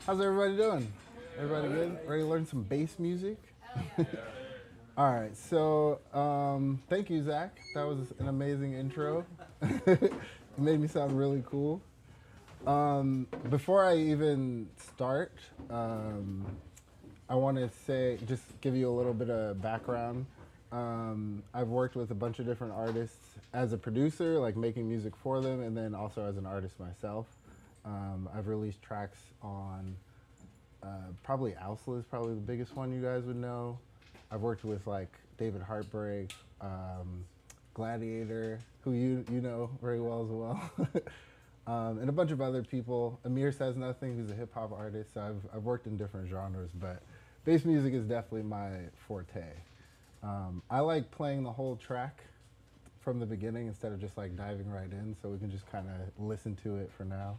How's everybody doing? Everybody good? Ready to learn some bass music? All right, so thank you, Zach. That was an amazing intro. It made me sound really cool. Before I even start, I want to say, just give you a little bit of background. I've worked with a bunch of different artists as a producer, like making music for them, and then also as an artist myself. I've released tracks on probably Ousla is probably the biggest one you guys would know. I've worked with like David Heartbreak, Gladiator, who you know very well as well, and a bunch of other people. Amir Says Nothing, who's a hip hop artist. So I've worked in different genres, but bass music is definitely my forte. I like playing the whole track from the beginning instead of just like diving right in, so we can just kind of listen to it for now.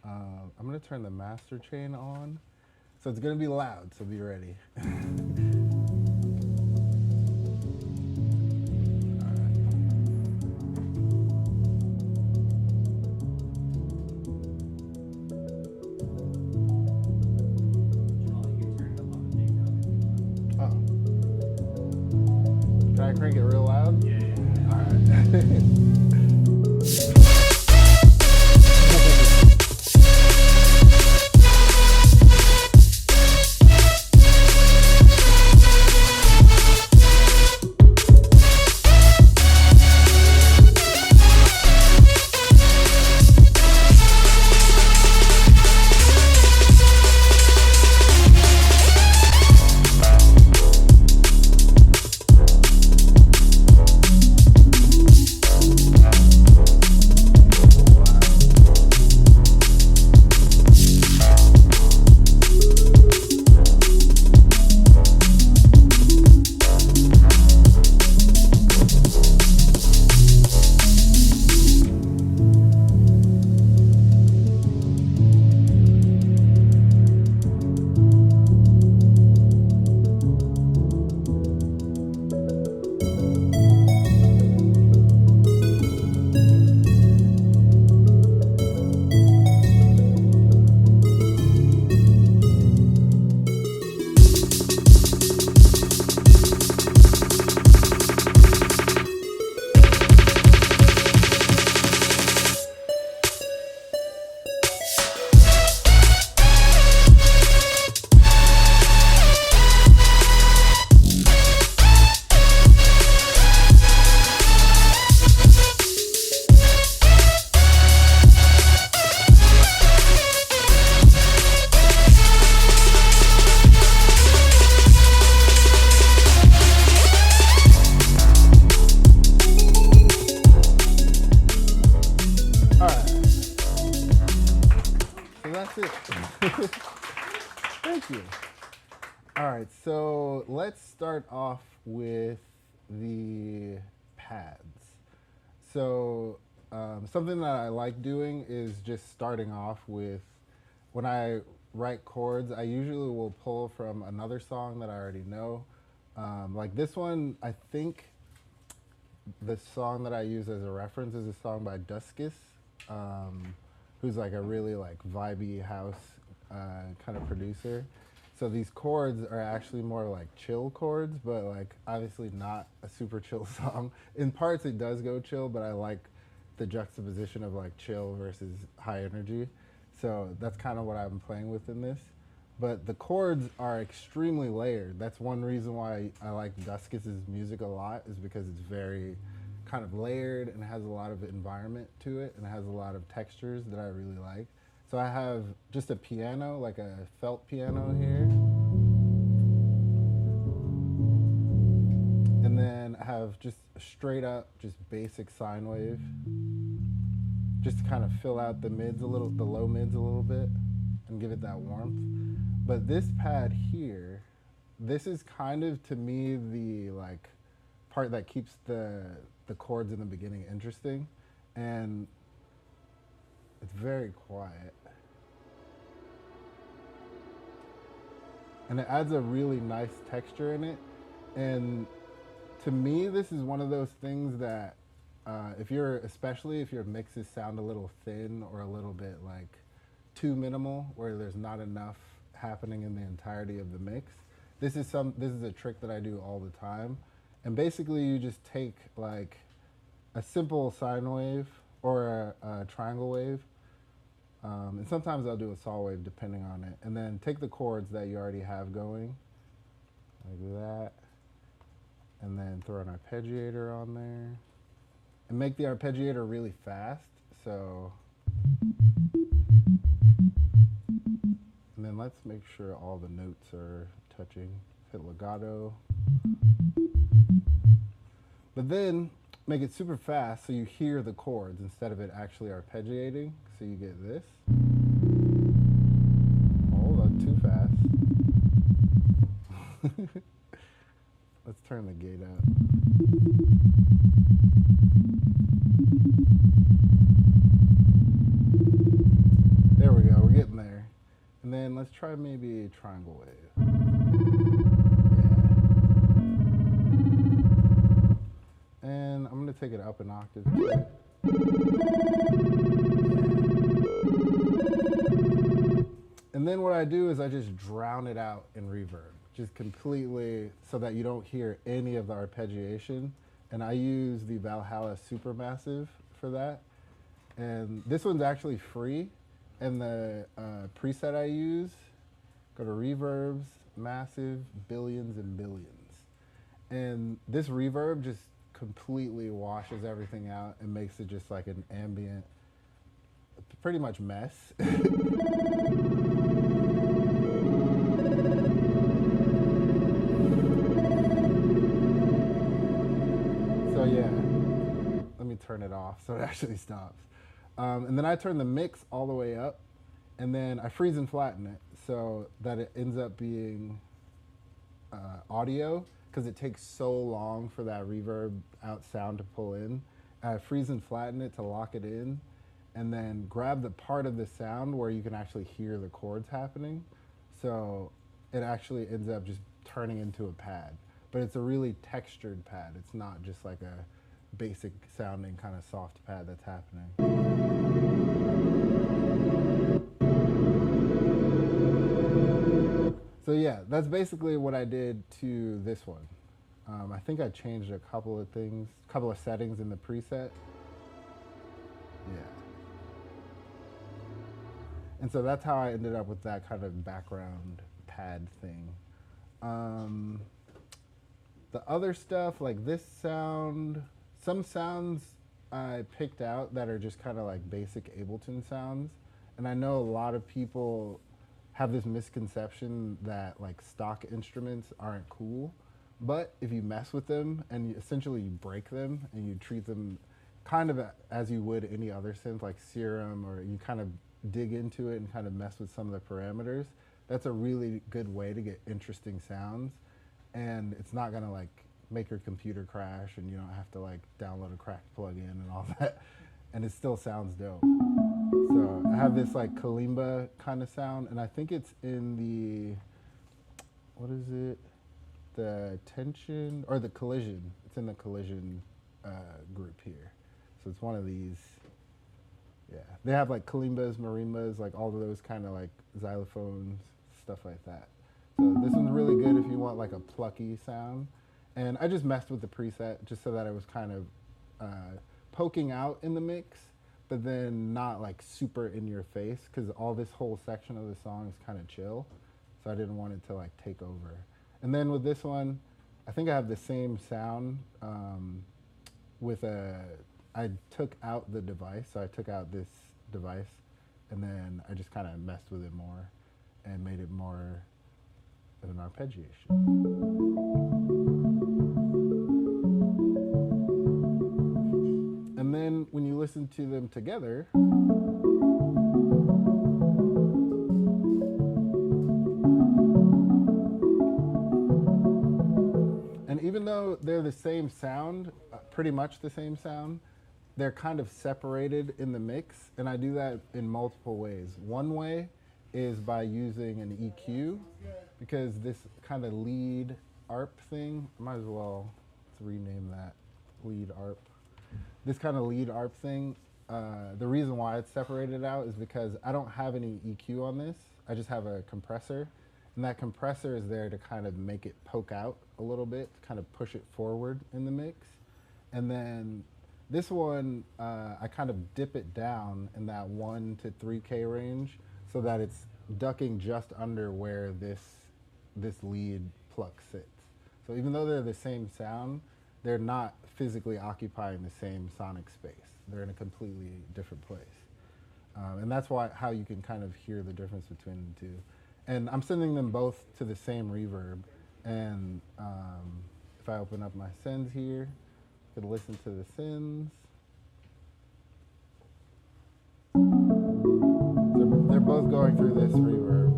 I'm gonna turn the master chain on, so it's gonna be loud, so be ready. Can I crank it real loud? Yeah. All right. Thank you. All right, so let's start off with the pads. So something that I like doing is just starting off with, when I write chords, I usually will pull from another song that I already know. Like this one, I think the song that I use as a reference is a song by Duskus, who's like a really like vibey house kind of producer. So these chords are actually more like chill chords, but like obviously not a super chill song. In parts it does go chill, but I like the juxtaposition of like chill versus high energy. So that's kind of what I'm playing with in this. But the chords are extremely layered. That's one reason why I like Duskus's music a lot, is because it's very kind of layered and has a lot of environment to it, and it has a lot of textures that I really like. So I have just a piano, like a felt piano here. And then I have just a straight up, just basic sine wave, just to kind of fill out the mids a little, the low mids a little bit, and give it that warmth. But this pad here, this is kind of, to me, the like part that keeps the chords in the beginning interesting, and it's very quiet. And it adds a really nice texture in it. And to me, this is one of those things that especially if your mixes sound a little thin or a little bit like too minimal, where there's not enough happening in the entirety of the mix. This is a trick that I do all the time, and basically you just take like a simple sine wave or a triangle wave, and sometimes I'll do a saw wave depending on it, and then take the chords that you already have going, like that, and then throw an arpeggiator on there, and make the arpeggiator really fast. So, and then let's make sure all the notes are touching. Hit legato. But then make it super fast so you hear the chords instead of it actually arpeggiating. So you get this. Hold on, too fast. Let's turn the gate up. There we go, we're getting there. And then let's try maybe a triangle wave. Yeah. And I'm gonna take it up an octave too. And then what I do is I just drown it out in reverb, just completely, so that you don't hear any of the arpeggiation. And I use the Valhalla Supermassive for that. And this one's actually free. And the preset I use, go to reverbs, massive, billions and billions. And this reverb just completely washes everything out and makes it just like an ambient, pretty much mess. So yeah, let me turn it off so it actually stops. And then I turn the mix all the way up, and then I freeze and flatten it so that it ends up being audio, because it takes so long for that reverb out sound to pull in. I freeze and flatten it to lock it in, and then grab the part of the sound where you can actually hear the chords happening. So it actually ends up just turning into a pad. But it's a really textured pad. It's not just like a basic sounding kind of soft pad that's happening. So yeah, that's basically what I did to this one. I think I changed a couple of things, couple of settings in the preset. Yeah. And so that's how I ended up with that kind of background pad thing. The other stuff, like this sound, some sounds I picked out that are just kind of like basic Ableton sounds. And I know a lot of people have this misconception that like stock instruments aren't cool. But if you mess with them and essentially you break them and you treat them kind of as you would any other synth like Serum, or you kind of dig into it and kind of mess with some of the parameters, that's a really good way to get interesting sounds. And it's not gonna like make your computer crash, and you don't have to like download a cracked plugin and all that, and it still sounds dope. So I have this like kalimba kind of sound, and I think it's in the, what is it? The tension or the collision. It's in the collision group here. So it's one of these. Yeah, they have like kalimbas, marimbas, like all of those kind of like xylophones, stuff like that. So this one's really good if you want like a plucky sound. And I just messed with the preset just so that it was kind of poking out in the mix, but then not like super in your face, because all this whole section of the song is kind of chill. So I didn't want it to like take over. And then with this one, I think I have the same sound I took out the device. So I took out this device, and then I just kind of messed with it more and made it more of an arpeggiation. And then when you listen to them together, and even though they're the same sound, pretty much the same sound, they're kind of separated in the mix, and I do that in multiple ways. One way is by using an EQ, because this kind of lead ARP thing, I might as well rename that lead ARP. This kind of lead ARP thing the reason why it's separated out is because I don't have any EQ on this. I just have a compressor, and that compressor is there to kind of make it poke out a little bit, to kind of push it forward in the mix. And then this one, I kind of dip it down in that 1 to 3K range so that it's ducking just under where this lead pluck sits. So even though they're the same sound, they're not physically occupying the same sonic space. They're in a completely different place. And that's how you can kind of hear the difference between the two. And I'm sending them both to the same reverb. And if I open up my sends here, I can listen to the sends. They're both going through this reverb.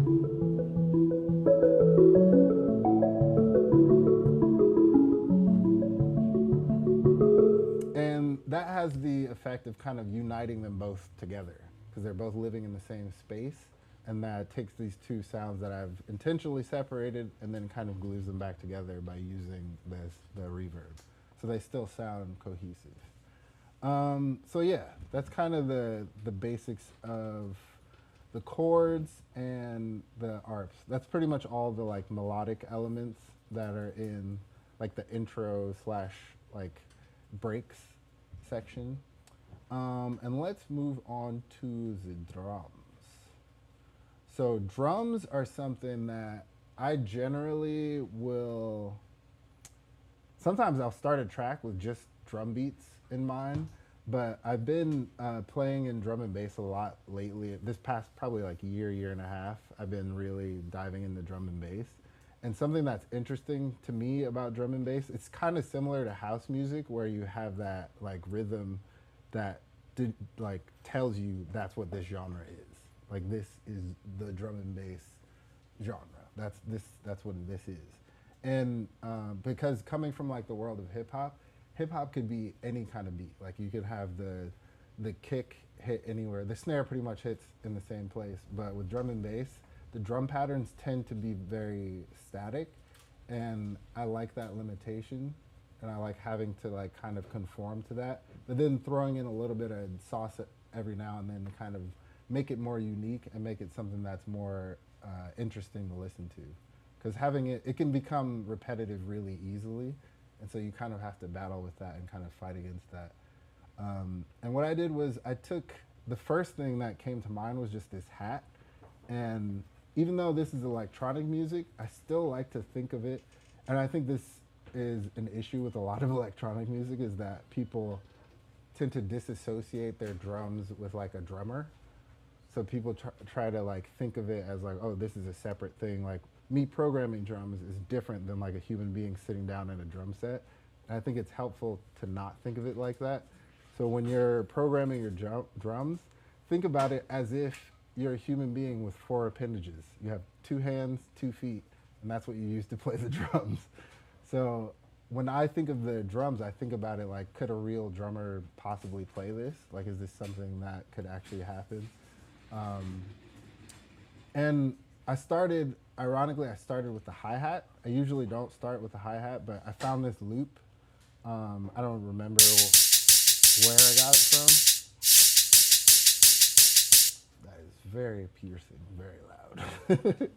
And that has the effect of kind of uniting them both together because they're both living in the same space. And that takes these two sounds that I've intentionally separated and then kind of glues them back together by using the reverb. So they still sound cohesive. So yeah, that's kind of the basics of the chords and the arps. That's pretty much all the like melodic elements that are in like the intro slash like breaks section. And let's move on to the drums. So drums are something that I generally will, sometimes I'll start a track with just drum beats in mind, but I've been playing in drum and bass a lot lately. This past probably like year and a half, I've been really diving into drum and bass. And something that's interesting to me about drum and bass, it's kind of similar to house music where you have that like rhythm that like tells you that's what this genre is. Like this is the drum and bass genre. That's what this is. And because coming from like the world of hip hop could be any kind of beat. Like you could have the kick hit anywhere. The snare pretty much hits in the same place. But with drum and bass, the drum patterns tend to be very static, and I like that limitation, and I like having to like kind of conform to that. But then throwing in a little bit of sauce every now and then to kind of make it more unique and make it something that's more interesting to listen to. Because having it can become repetitive really easily, and so you kind of have to battle with that and kind of fight against that. And what I did was I took, the first thing that came to mind was just this hat, and even though this is electronic music, I still like to think of it, and I think this is an issue with a lot of electronic music, is that people tend to disassociate their drums with like a drummer. So people try to like think of it as like, oh, this is a separate thing. Like me programming drums is different than like a human being sitting down in a drum set. And I think it's helpful to not think of it like that. So when you're programming your drums, think about it as if you're a human being with 4 appendages. You have 2 hands, 2 feet, and that's what you use to play the drums. So when I think of the drums, I think about it like, could a real drummer possibly play this? Like, is this something that could actually happen? And ironically, I started with the hi-hat. I usually don't start with the hi-hat, but I found this loop. I don't remember where I got it from. That is very piercing, very loud.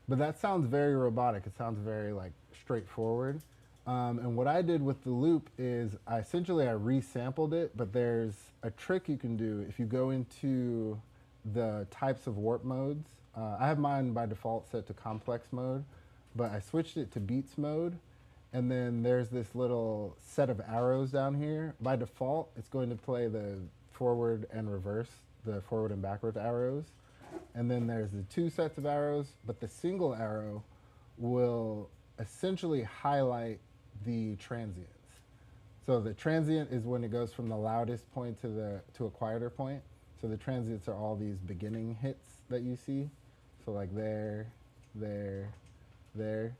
But that sounds very robotic. It sounds very like straightforward. And what I did with the loop is I resampled it, but there's a trick you can do if you go into the types of warp modes. I have mine by default set to complex mode, but I switched it to beats mode. And then there's this little set of arrows down here. By default, it's going to play the forward and reverse, the forward and backward arrows. And then there's the 2 sets of arrows, but the single arrow will essentially highlight the transients. So the transient is when it goes from the loudest point to a quieter point. So the transients are all these beginning hits that you see. So like there, there, there.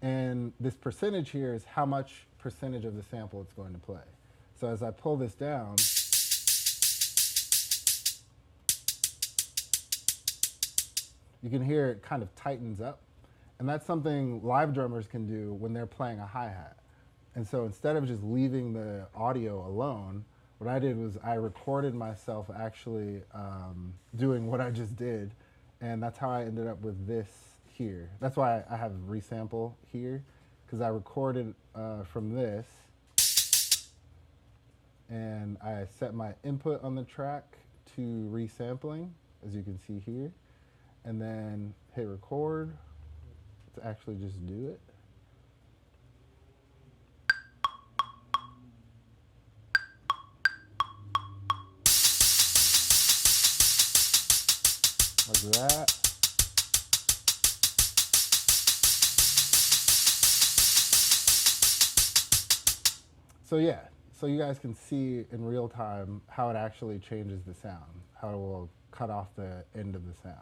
And this percentage here is how much percentage of the sample it's going to play. So as I pull this down, you can hear it kind of tightens up. And that's something live drummers can do when they're playing a hi-hat. And so instead of just leaving the audio alone, what I did was I recorded myself actually doing what I just did. And that's how I ended up with this here. That's why I have resample here, because I recorded from this. And I set my input on the track to resampling, as you can see here. And then hit record to actually just do it. Like that. So yeah, so you guys can see in real time how it actually changes the sound, how it will cut off the end of the sound.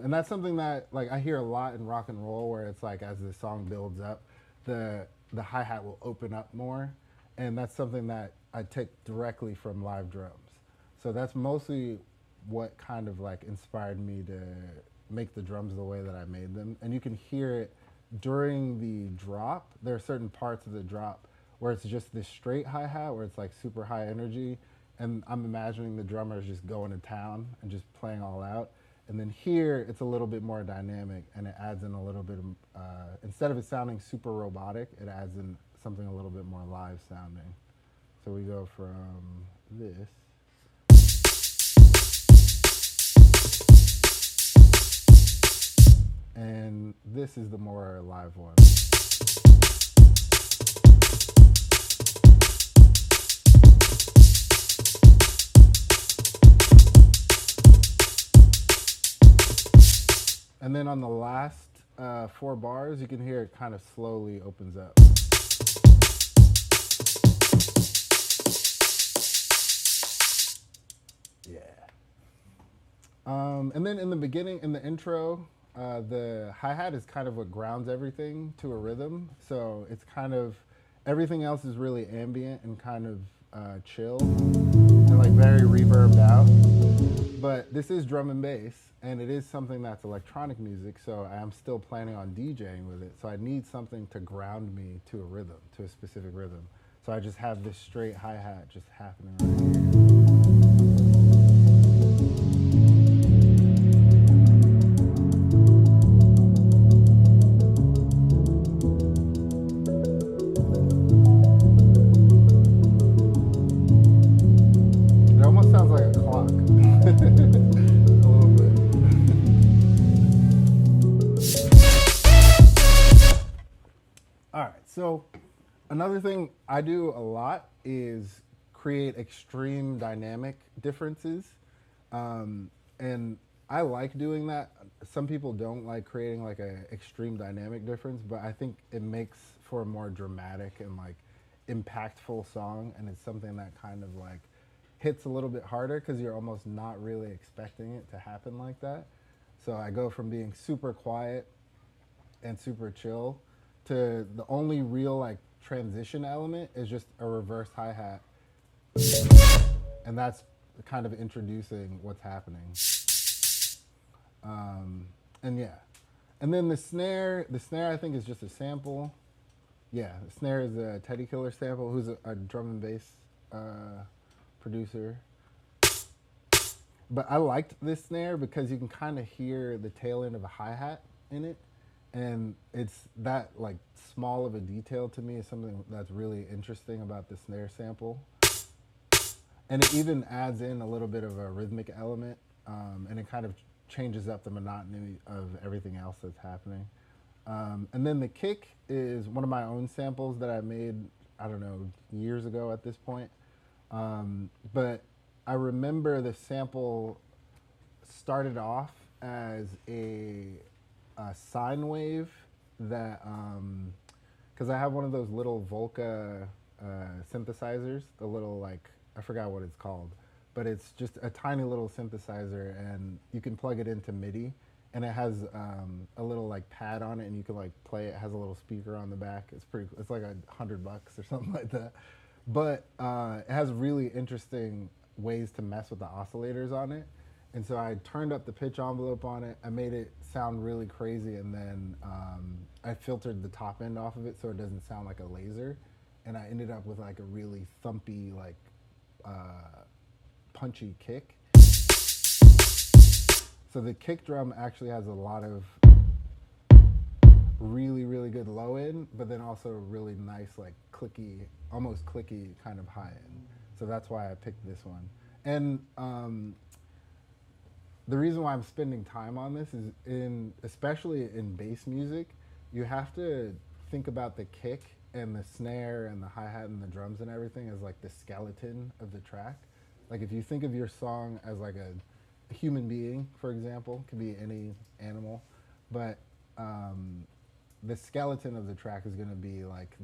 And that's something that like I hear a lot in rock and roll, where it's like as the song builds up, the hi-hat will open up more, and that's something that I take directly from live drums. So that's mostly what kind of like inspired me to make the drums the way that I made them. And you can hear it during the drop. There are certain parts of the drop where it's just this straight hi-hat where it's like super high energy, and I'm imagining the drummers just going to town and just playing all out. And then here it's a little bit more dynamic, and it adds in a little bit of, instead of it sounding super robotic, it adds in something a little bit more live sounding. So we go from this. And this is the more live one. And then on the last 4 bars, you can hear it kind of slowly opens up. Yeah. And then in the beginning, in the intro, the hi-hat is kind of what grounds everything to a rhythm. So it's kind of, everything else is really ambient and kind of chill and like very reverbed out. But this is drum and bass, and it is something that's electronic music, so I am still planning on DJing with it. So I need something to ground me to a rhythm, to a specific rhythm. So I just have this straight hi-hat just happening right here. It almost sounds like a clock. A little bit. All right, so another thing I do a lot is create extreme dynamic differences. And I like doing that. Some people don't like creating like a extreme dynamic difference, but I think it makes for a more dramatic and like impactful song, and it's something that kind of like hits a little bit harder because you're almost not really expecting it to happen like that. So I go from being super quiet and super chill to the only real like transition element is just a reverse hi-hat, and that's kind of introducing what's happening. And yeah, and then the snare I think is just a sample. Yeah, the snare is a Teddy Killer sample, who's a drum and bass producer. But I liked this snare because you can kind of hear the tail end of a hi-hat in it, and it's that like small of a detail to me is something that's really interesting about the snare sample. And it even adds in a little bit of a rhythmic element, and it kind of changes up the monotony of everything else that's happening. And then the kick is one of my own samples that I made, I don't know, years ago at this point. But I remember the sample started off as a sine wave that, because I have one of those little Volca synthesizers, the little like, I forgot what it's called, but it's just a tiny little synthesizer, and you can plug it into MIDI, and it has a little like pad on it, and you can like play it. It has a little speaker on the back. It's pretty. It's like $100 or something like that. But it has really interesting ways to mess with the oscillators on it, And so I turned up the pitch envelope on it. I made it sound really crazy, and then I filtered the top end off of it so it doesn't sound like a laser. And I ended up with like a really thumpy, like punchy kick. So the kick drum actually has a lot of really, really good low end, but then also really nice, like clicky, almost clicky kind of high end. So that's why I picked this one. And the reason why I'm spending time on this is especially in bass music, you have to think about the kick and the snare and the hi-hat and the drums and everything as like the skeleton of the track. Like if you think of your song as like a human being, for example, could be any animal, but the skeleton of the track is going to be like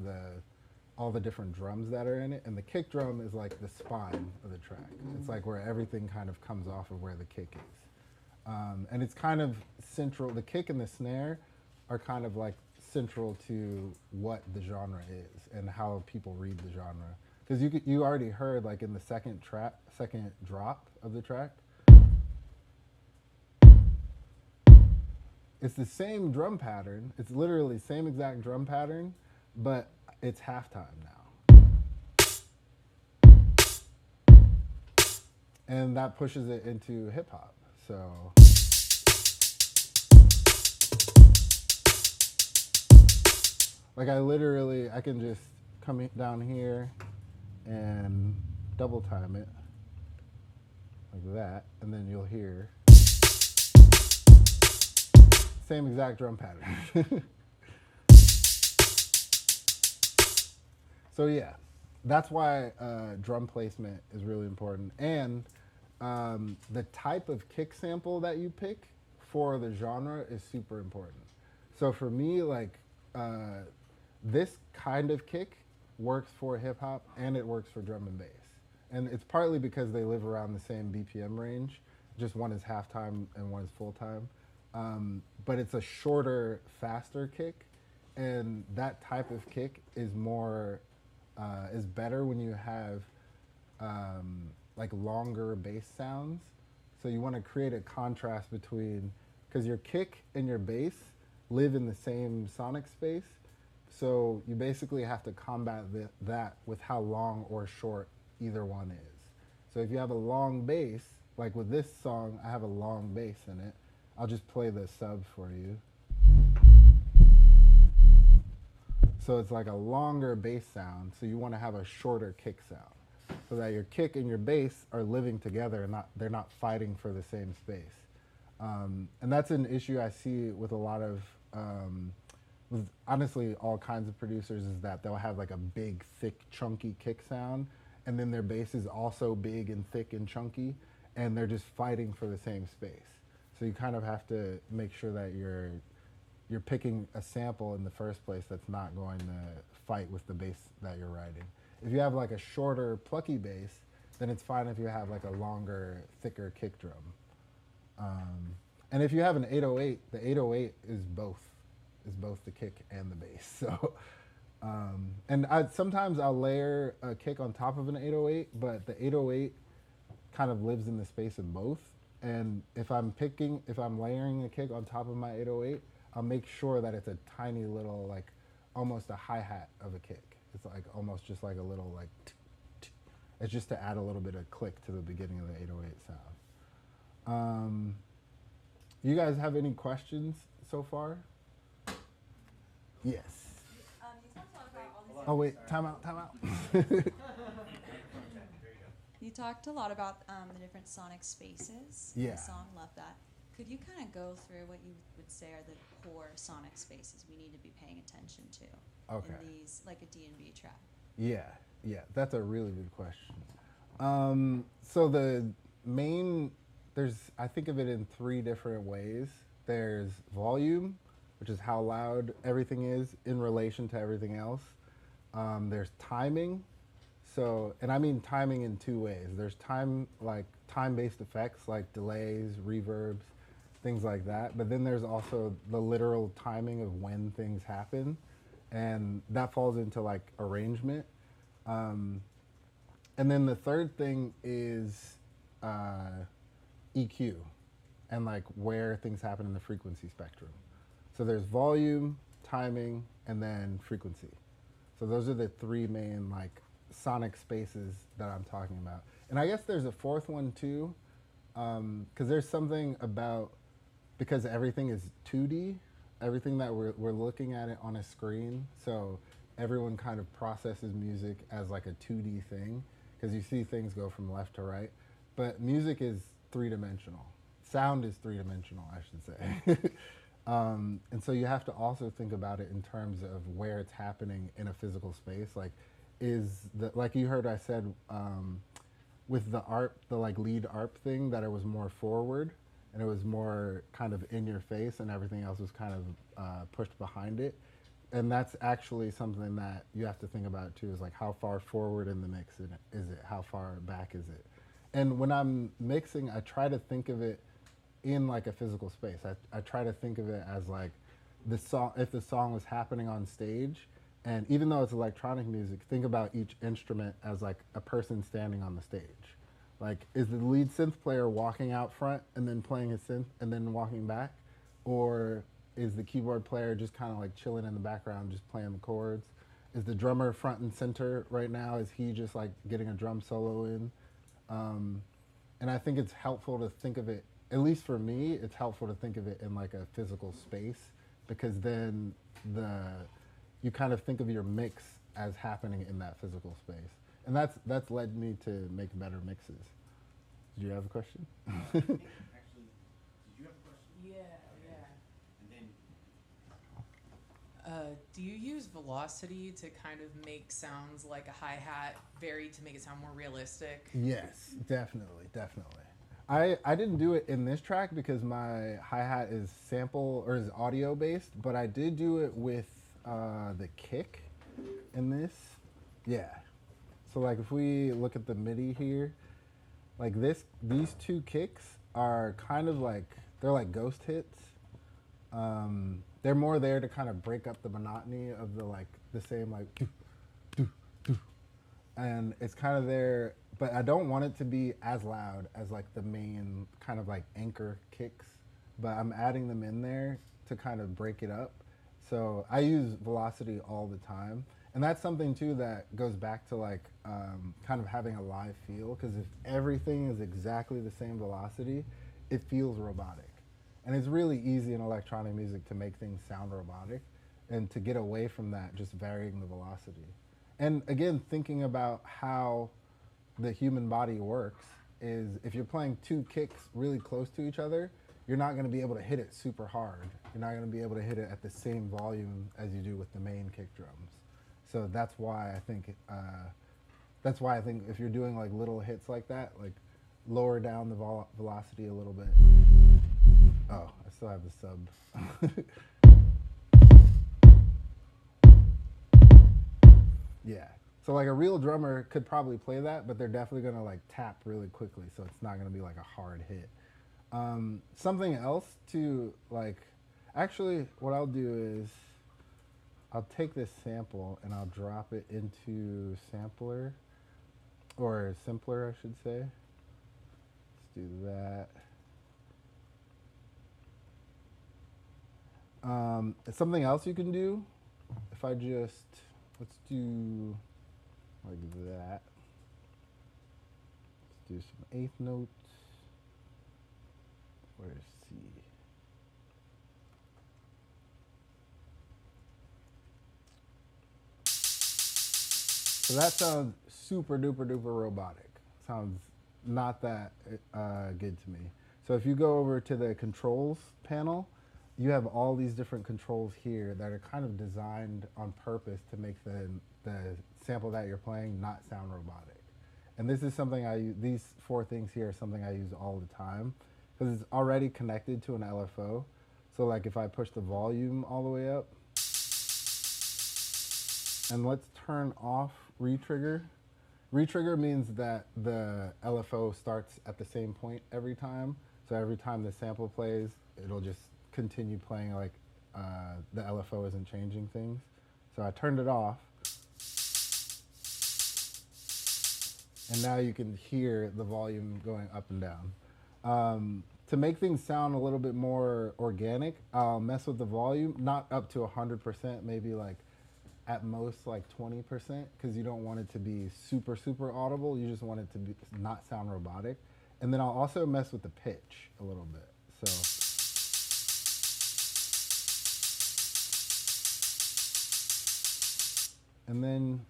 all the different drums that are in it, and the kick drum is like the spine of the track. It's like where everything kind of comes off of where the kick is. And it's kind of central. The kick and the snare are kind of like central to what the genre is and how people read the genre. Because you already heard like in the second drop of the track, it's the same drum pattern. It's literally same exact drum pattern, but it's halftime now. And that pushes it into hip hop. So like I can just come down here and double time it like that, and then you'll hear same exact drum pattern. So yeah, that's why drum placement is really important, and the type of kick sample that you pick for the genre is super important. So for me, like this kind of kick works for hip hop and it works for drum and bass, and it's partly because they live around the same BPM range. Just one is halftime and one is full time, but it's a shorter, faster kick, and that type of kick is better when you have like longer bass sounds. So you want to create a contrast between, because your kick and your bass live in the same sonic space. So you basically have to combat that with how long or short either one is. So if you have a long bass, like with this song, I have a long bass in it. I'll just play the sub for you. So it's like a longer bass sound, so you want to have a shorter kick sound, so that your kick and your bass are living together and they're not fighting for the same space. And that's an issue I see with a lot of, with honestly all kinds of producers, is that they'll have like a big, thick, chunky kick sound, and then their bass is also big and thick and chunky, and they're just fighting for the same space. So you kind of have to make sure that you're picking a sample in the first place that's not going to fight with the bass that you're writing. If you have like a shorter, plucky bass, then it's fine if you have like a longer, thicker kick drum. And if you have an 808, the 808 is both the kick and the bass. So, and sometimes I'll layer a kick on top of an 808, but the 808 kind of lives in the space of both. And if I'm layering a kick on top of my 808, I'll make sure that it's a tiny little, like almost a hi-hat of a kick. It's like almost just like a little like, it's just to add a little bit of click to the beginning of the 808 sound. You guys have any questions so far? Yes. You talked a lot about all these. Oh wait, time out. You talked a lot about the different sonic spaces. Yeah. In the song, love that. Could you kind of go through what you would say are the core sonic spaces we need to be paying attention to in these, like a D&B track? Yeah, that's a really good question. So the main, I think of it in three different ways. There's volume, which is how loud everything is in relation to everything else. There's timing. So, and I mean timing in two ways. There's time-based effects like delays, reverbs, things like that. But then there's also the literal timing of when things happen, and that falls into like arrangement. And then the third thing is EQ and like where things happen in the frequency spectrum. So there's volume, timing, and then frequency. So those are the three main like sonic spaces that I'm talking about. And I guess there's a fourth one too, because there's something about, because everything is 2D, everything that we're looking at it on a screen. So everyone kind of processes music as like a 2D thing, because you see things go from left to right. But music is three-dimensional. Sound is three-dimensional, I should say. And so you have to also think about it in terms of where it's happening in a physical space. Like, like you heard I said with the ARP, the like lead ARP thing, that it was more forward and it was more kind of in your face, and everything else was kind of pushed behind it. And that's actually something that you have to think about too, is like how far forward in the mix is it? How far back is it? And when I'm mixing, I try to think of it in like a physical space. I try to think of it as like the song, if the song was happening on stage, and even though it's electronic music, think about each instrument as like a person standing on the stage. Like, is the lead synth player walking out front and then playing his synth and then walking back? Or is the keyboard player just kind of like chilling in the background, just playing the chords? Is the drummer front and center right now? Is he just like getting a drum solo in? And I think it's helpful to think of it, at least for me, it's helpful to think of it in like a physical space, because then you kind of think of your mix as happening in that physical space. And that's led me to make better mixes. Did you have a question? Actually, did you have a question? Yeah, okay. yeah. And then, Do you use velocity to kind of make sounds like a hi-hat vary to make it sound more realistic? Yes, definitely. I didn't do it in this track because my hi-hat is sample or is audio based, but I did do it with the kick in this. Yeah. So like if we look at the MIDI here, like these two kicks are kind of like, they're like ghost hits. They're more there to kind of break up the monotony of the like the same like doo, doo, doo. And it's kind of there, but I don't want it to be as loud as like the main kind of like anchor kicks, but I'm adding them in there to kind of break it up. So I use velocity all the time. And that's something too that goes back to like kind of having a live feel, because if everything is exactly the same velocity, it feels robotic. And it's really easy in electronic music to make things sound robotic, and to get away from that, just varying the velocity. And again, thinking about how the human body works is, if you're playing two kicks really close to each other, you're not going to be able to hit it super hard. You're not going to be able to hit it at the same volume as you do with the main kick drums. So that's why I think if you're doing like little hits like that, like lower down the velocity a little bit. Oh, I still have the sub. Yeah. So like a real drummer could probably play that, but they're definitely gonna like tap really quickly, so it's not gonna be like a hard hit. Something else to like, actually what I'll do is I'll take this sample and I'll drop it into sampler, or simpler I should say. Let's do that. Something else you can do, if I just, let's do like that. Let's do some eighth notes. Where's C? So that sounds super duper duper robotic. Sounds not that good to me. So if you go over to the controls panel, you have all these different controls here that are kind of designed on purpose to make the sample that you're playing not sound robotic. And this is something I use, these four things here are something I use all the time, because it's already connected to an LFO. So like if I push the volume all the way up, and let's turn off retrigger. Retrigger means that the LFO starts at the same point every time. So every time the sample plays, it'll just continue playing like the LFO isn't changing things. So I turned it off. And now you can hear the volume going up and down. To make things sound a little bit more organic, I'll mess with the volume, not up to 100%, maybe like at most like 20%, because you don't want it to be super, super audible. You just want it to be not sound robotic. And then I'll also mess with the pitch a little bit. So. And then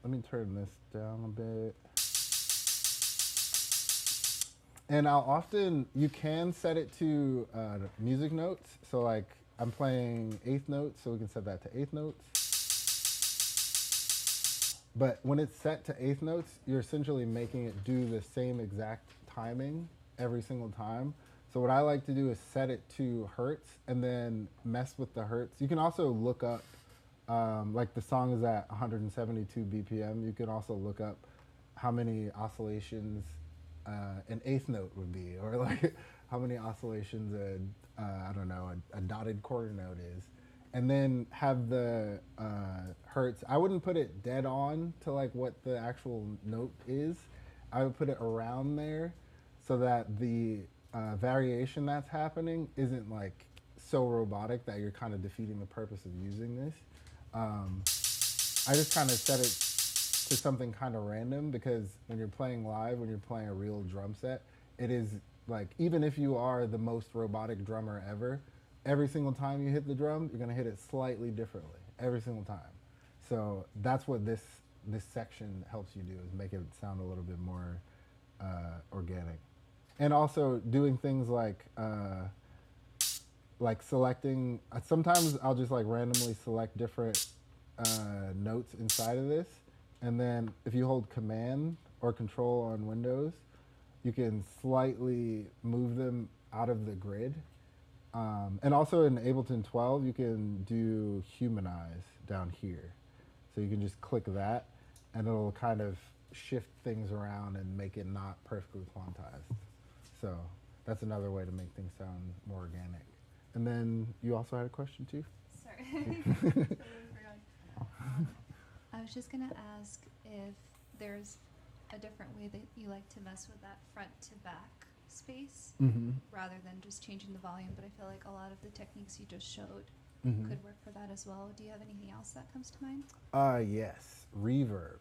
let me turn this down a bit. And I'll often, you can set it to music notes. So like I'm playing eighth notes, so we can set that to eighth notes. But when it's set to eighth notes, you're essentially making it do the same exact timing every single time. So what I like to do is set it to hertz and then mess with the hertz. You can also look up, like the song is at 172 BPM. You can also look up how many oscillations an eighth note would be, or like how many oscillations I don't know, a dotted quarter note is. And then have the hertz. I wouldn't put it dead on to like what the actual note is. I would put it around there so that the variation that's happening isn't like so robotic that you're kind of defeating the purpose of using this. I just kind of set it to something kind of random, because when you're playing live, when you're playing a real drum set, it is like, even if you are the most robotic drummer ever, every single time you hit the drum, you're gonna hit it slightly differently every single time. So that's what this section helps you do, is make it sound a little bit more organic. And also doing things like selecting, sometimes I'll just like randomly select different notes inside of this. And then if you hold Command or Control on Windows, you can slightly move them out of the grid. And also in Ableton 12, you can do Humanize down here. So you can just click that, and it'll kind of shift things around and make it not perfectly quantized. So that's another way to make things sound more organic. And then you also had a question too? Sorry. I was just gonna ask if there's a different way that you like to mess with that front to back space, rather than just changing the volume, but I feel like a lot of the techniques you just showed could work for that as well. Do you have anything else that comes to mind? Yes, reverb.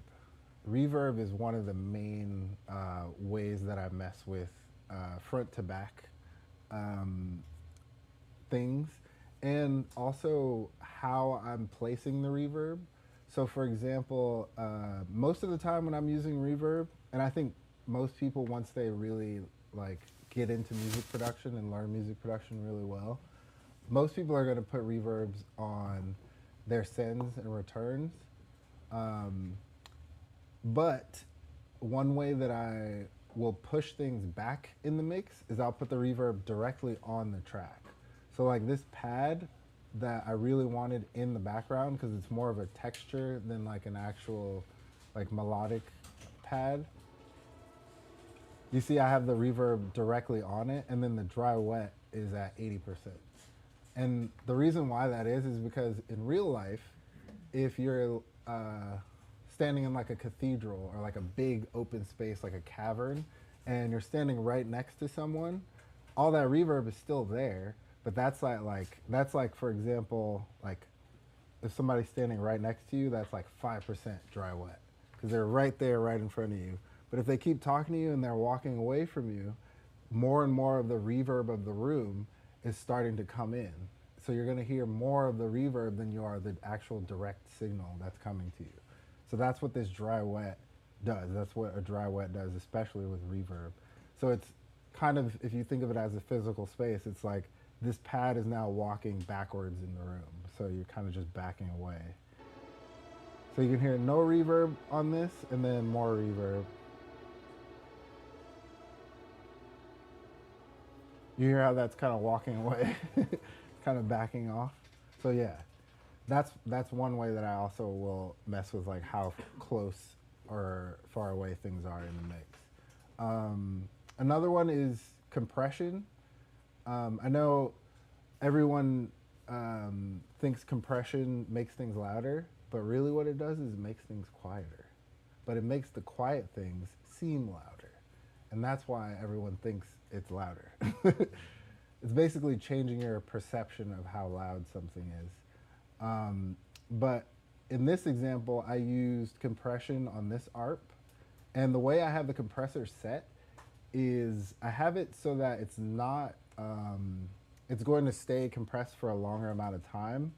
Reverb is one of the main ways that I mess with front to back things, and also how I'm placing the reverb. So for example, most of the time when I'm using reverb, and I think most people, once they really like get into music production and learn music production really well, most people are going to put reverbs on their sends and returns. But one way that I will push things back in the mix is I'll put the reverb directly on the track. So like this pad that I really wanted in the background, because it's more of a texture than like an actual like melodic pad. You see I have the reverb directly on it, and then the dry wet is at 80%. And the reason why that is because in real life, if you're standing in like a cathedral or like a big open space like a cavern, and you're standing right next to someone, all that reverb is still there, but that's like for example, like if somebody's standing right next to you, that's like 5% dry wet, because they're right there, right in front of you. But if they keep talking to you and they're walking away from you, more and more of the reverb of the room is starting to come in. So you're going to hear more of the reverb than you are the actual direct signal that's coming to you. So that's what this dry wet does. That's what a dry wet does, especially with reverb. So it's kind of, if you think of it as a physical space, it's like this pad is now walking backwards in the room. So you're kind of just backing away. So you can hear no reverb on this, and then more reverb. You hear how that's kind of walking away, kind of backing off. So yeah, that's one way that I also will mess with, like how close or far away things are in the mix. Another one is compression. I know everyone thinks compression makes things louder, but really what it does is it makes things quieter. But it makes the quiet things seem louder. and that's why everyone thinks it's louder. It's basically changing your perception of how loud something is. But in this example, I used compression on this ARP, and the way I have the compressor set is I have it so that it's not, it's going to stay compressed for a longer amount of time,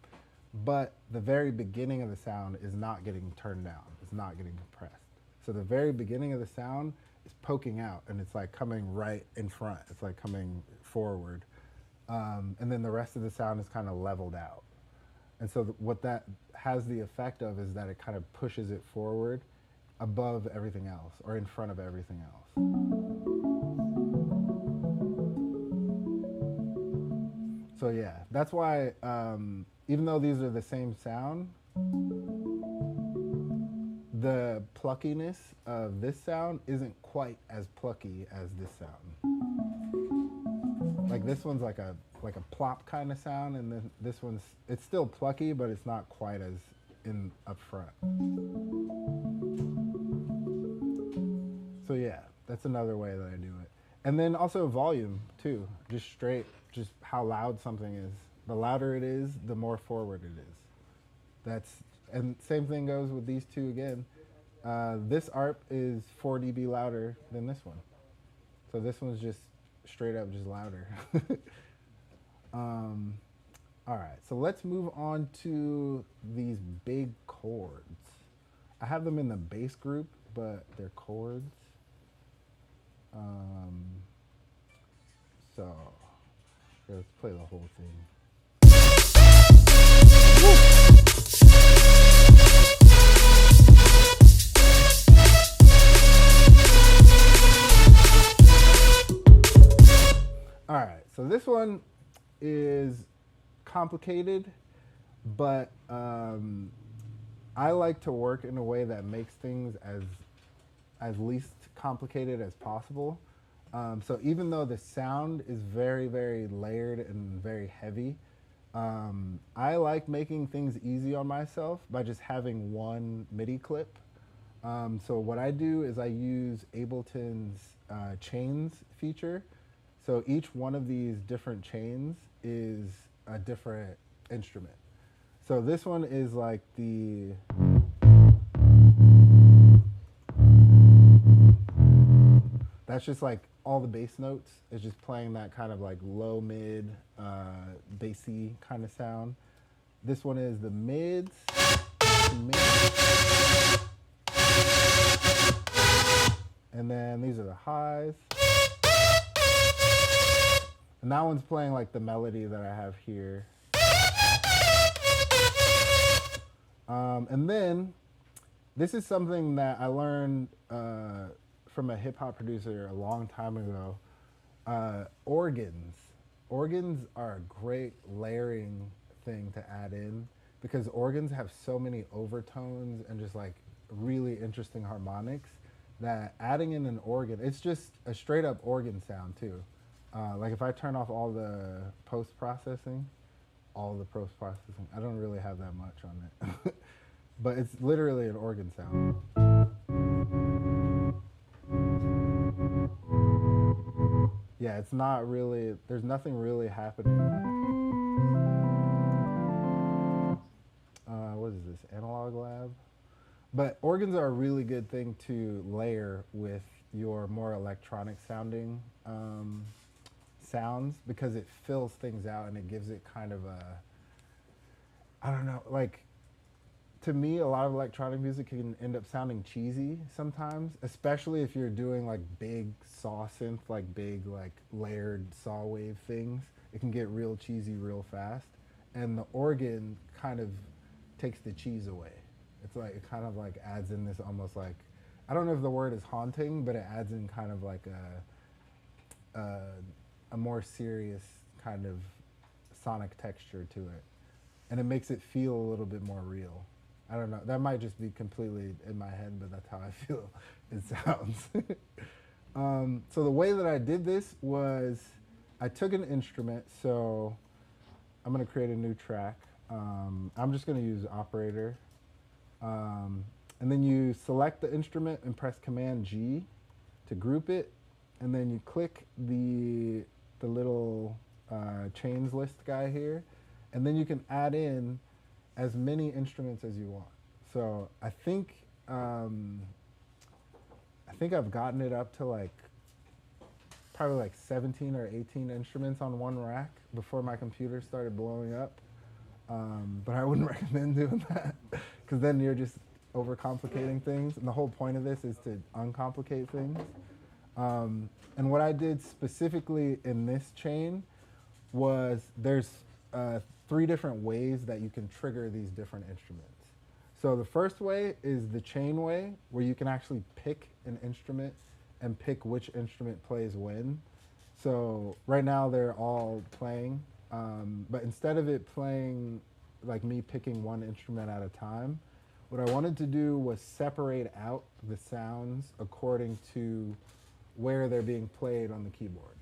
but the very beginning of the sound is not getting turned down. It's not getting compressed. So the very beginning of the sound is poking out, and it's like coming right in front. It's like coming forward. And then the rest of the sound is kind of leveled out. And so what that has the effect of is that it kind of pushes it forward above everything else, or in front of everything else. So yeah, that's why even though these are the same sound, the pluckiness of this sound isn't quite as plucky as this sound. Like this one's like a plop kind of sound, and then this one's, it's still plucky, but it's not quite as in up front. So yeah, that's another way that I do it. And then also volume too, just straight, just how loud something is. The louder it is, the more forward it is. That's, and same thing goes with these two again. This ARP is 4 dB louder than this one. So this one's just straight up just louder. All right, so let's move on to these big chords. I have them in the bass group, but they're chords. So let's play the whole thing. All right, so this one is complicated, but I like to work in a way that makes things as least complicated as possible. So even though the sound is very, very layered and very heavy, I like making things easy on myself by just having one MIDI clip. So what I do is I use Ableton's chains feature. So each one of these different chains is a different instrument. So this one is like the, that's just like all the bass notes. It's just playing that kind of like low mid, bassy kind of sound. This one is the mids, and then these are the highs. And that one's playing like the melody that I have here. And then this is something that I learned from a hip hop producer a long time ago. Organs. Organs are a great layering thing to add in because organs have so many overtones and just like really interesting harmonics that adding in an organ, it's just a straight up organ sound too. Like if I turn off all the post-processing, I don't really have that much on it. But it's literally an organ sound. Yeah, it's not really, there's nothing really happening. What is this, Analog Lab? But organs are a really good thing to layer with your more electronic sounding sounds because it fills things out and it gives it kind of a, I don't know, like to me a lot of electronic music can end up sounding cheesy sometimes, especially if you're doing like big saw synth, like big like layered saw wave things. It can get real cheesy real fast, and the organ kind of takes the cheese away. It's like it kind of like adds in this almost like, I don't know if the word is haunting, but it adds in kind of like a more serious kind of sonic texture to it. And it makes it feel a little bit more real. I don't know, that might just be completely in my head, but that's how I feel it sounds. So the way that I did this was I took an instrument, so I'm gonna create a new track. I'm just gonna use operator. And then you select the instrument and press Command G to group it. and then you click the little chains list guy here, and then you can add in as many instruments as you want. So I think I've gotten it up to like probably like 17 or 18 instruments on one rack before my computer started blowing up. But I wouldn't recommend doing that because then you're just overcomplicating things. And the whole point of this is to uncomplicate things. And what I did specifically in this chain was there's 3 different ways that you can trigger these different instruments. So the first way is the chain way, where you can actually pick an instrument and pick which instrument plays when. So right now they're all playing, but instead of it playing like me picking one instrument at a time, what I wanted to do was separate out the sounds according to where they're being played on the keyboard.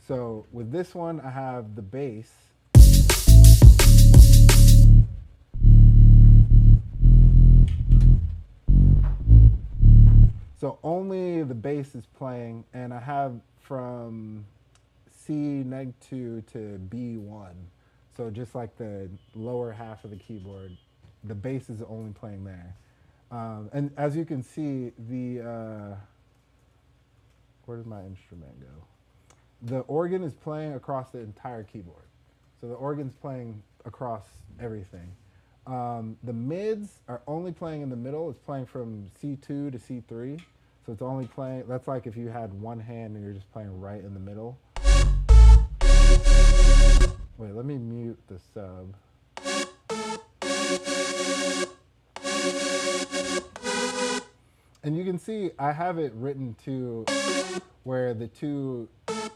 So with this one, I have the bass. So only the bass is playing, and I have from C-2 to B1. So just like the lower half of the keyboard, the bass is only playing there. And as you can see, where does my instrument go? The organ is playing across the entire keyboard. So the organ's playing across everything. The mids are only playing in the middle. It's playing from C2 to C3. So it's only playing, that's like if you had one hand and you're just playing right in the middle. Wait, let me mute the sub. And you can see I have it written to where the 2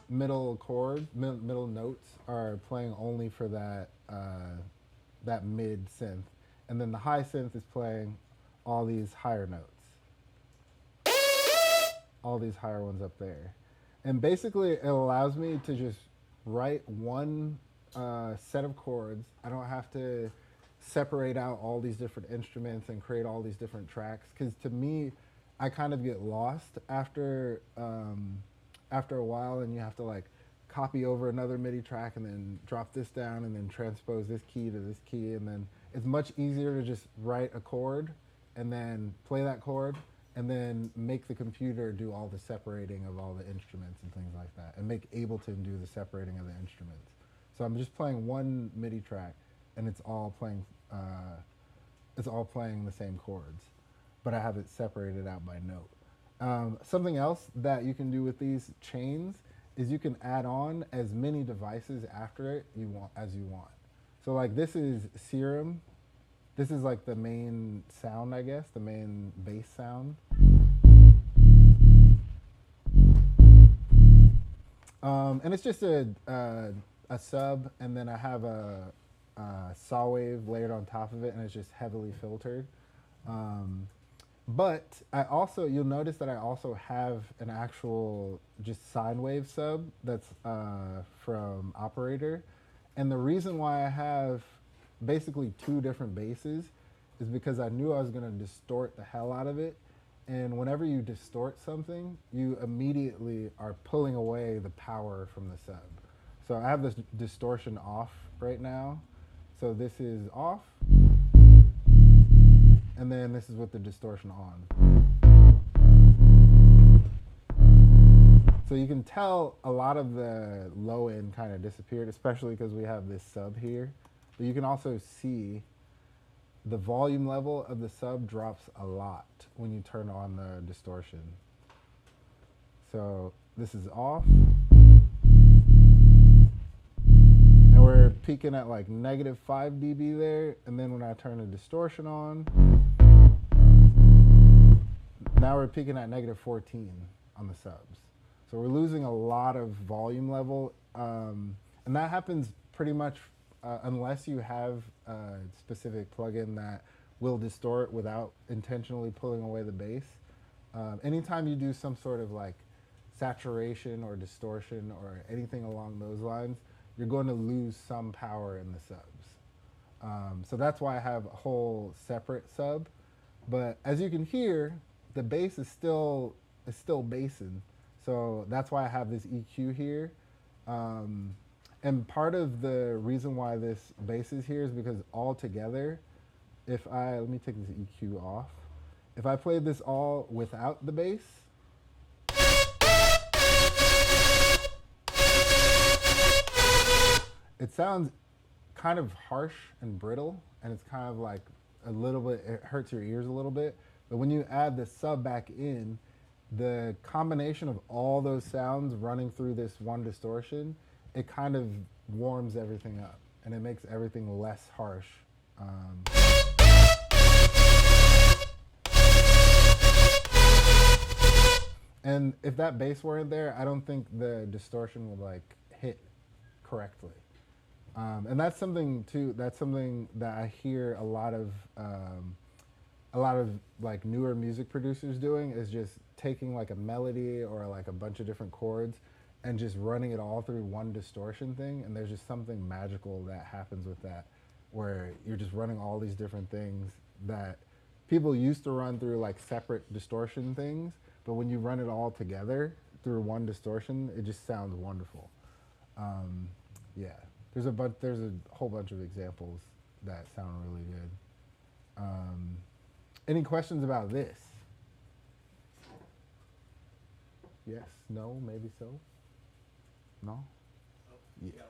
middle chords, middle notes are playing only for that mid synth. And then the high synth is playing all these higher notes. All these higher ones up there. And basically it allows me to just write one set of chords. I don't have to separate out all these different instruments and create all these different tracks, because to me, I kind of get lost after a while, and you have to like copy over another MIDI track and then drop this down and then transpose this key to this key, and then it's much easier to just write a chord and then play that chord and then make the computer do all the separating of all the instruments and things like that, and make Ableton do the separating of the instruments. So I'm just playing one MIDI track, and it's all playing the same chords, but I have it separated out by note. Something else that you can do with these chains is you can add on as many devices after it as you want. So like this is Serum. This is like the main sound, I guess, the main bass sound. And it's just a sub, and then I have a saw wave layered on top of it, and it's just heavily filtered. But you'll notice that I also have an actual just sine wave sub that's from Operator. And the reason why I have basically 2 different basses is because I knew I was gonna distort the hell out of it. And whenever you distort something, you immediately are pulling away the power from the sub. So I have this distortion off right now. So this is off, and then this is with the distortion on. So you can tell a lot of the low end kind of disappeared, especially because we have this sub here. But you can also see the volume level of the sub drops a lot when you turn on the distortion. So this is off. And we're peaking at like -5 dB there. And then when I turn the distortion on, now we're peaking at -14 on the subs. So we're losing a lot of volume level. And that happens pretty much unless you have a specific plugin that will distort without intentionally pulling away the bass. Anytime you do some sort of like saturation or distortion or anything along those lines, you're going to lose some power in the subs. So that's why I have a whole separate sub. But as you can hear, the bass is still bassing. So that's why I have this EQ here. And part of the reason why this bass is here is because all together, let me take this EQ off. If I played this all without the bass, it sounds kind of harsh and brittle, and it's kind of like a little bit, it hurts your ears a little bit. But when you add the sub back in, the combination of all those sounds running through this one distortion, it kind of warms everything up, and it makes everything less harsh. And if that bass weren't there, I don't think the distortion would like hit correctly. And that's something too. That's something that I hear a lot of like newer music producers doing, is just taking like a melody or like a bunch of different chords and just running it all through one distortion thing. And there's just something magical that happens with that, where you're just running all these different things that people used to run through like separate distortion things. But when you run it all together through one distortion, it just sounds wonderful. Yeah, there's a whole bunch of examples that sound really good. Any questions about this? Yes, no, maybe so. No? Yeah.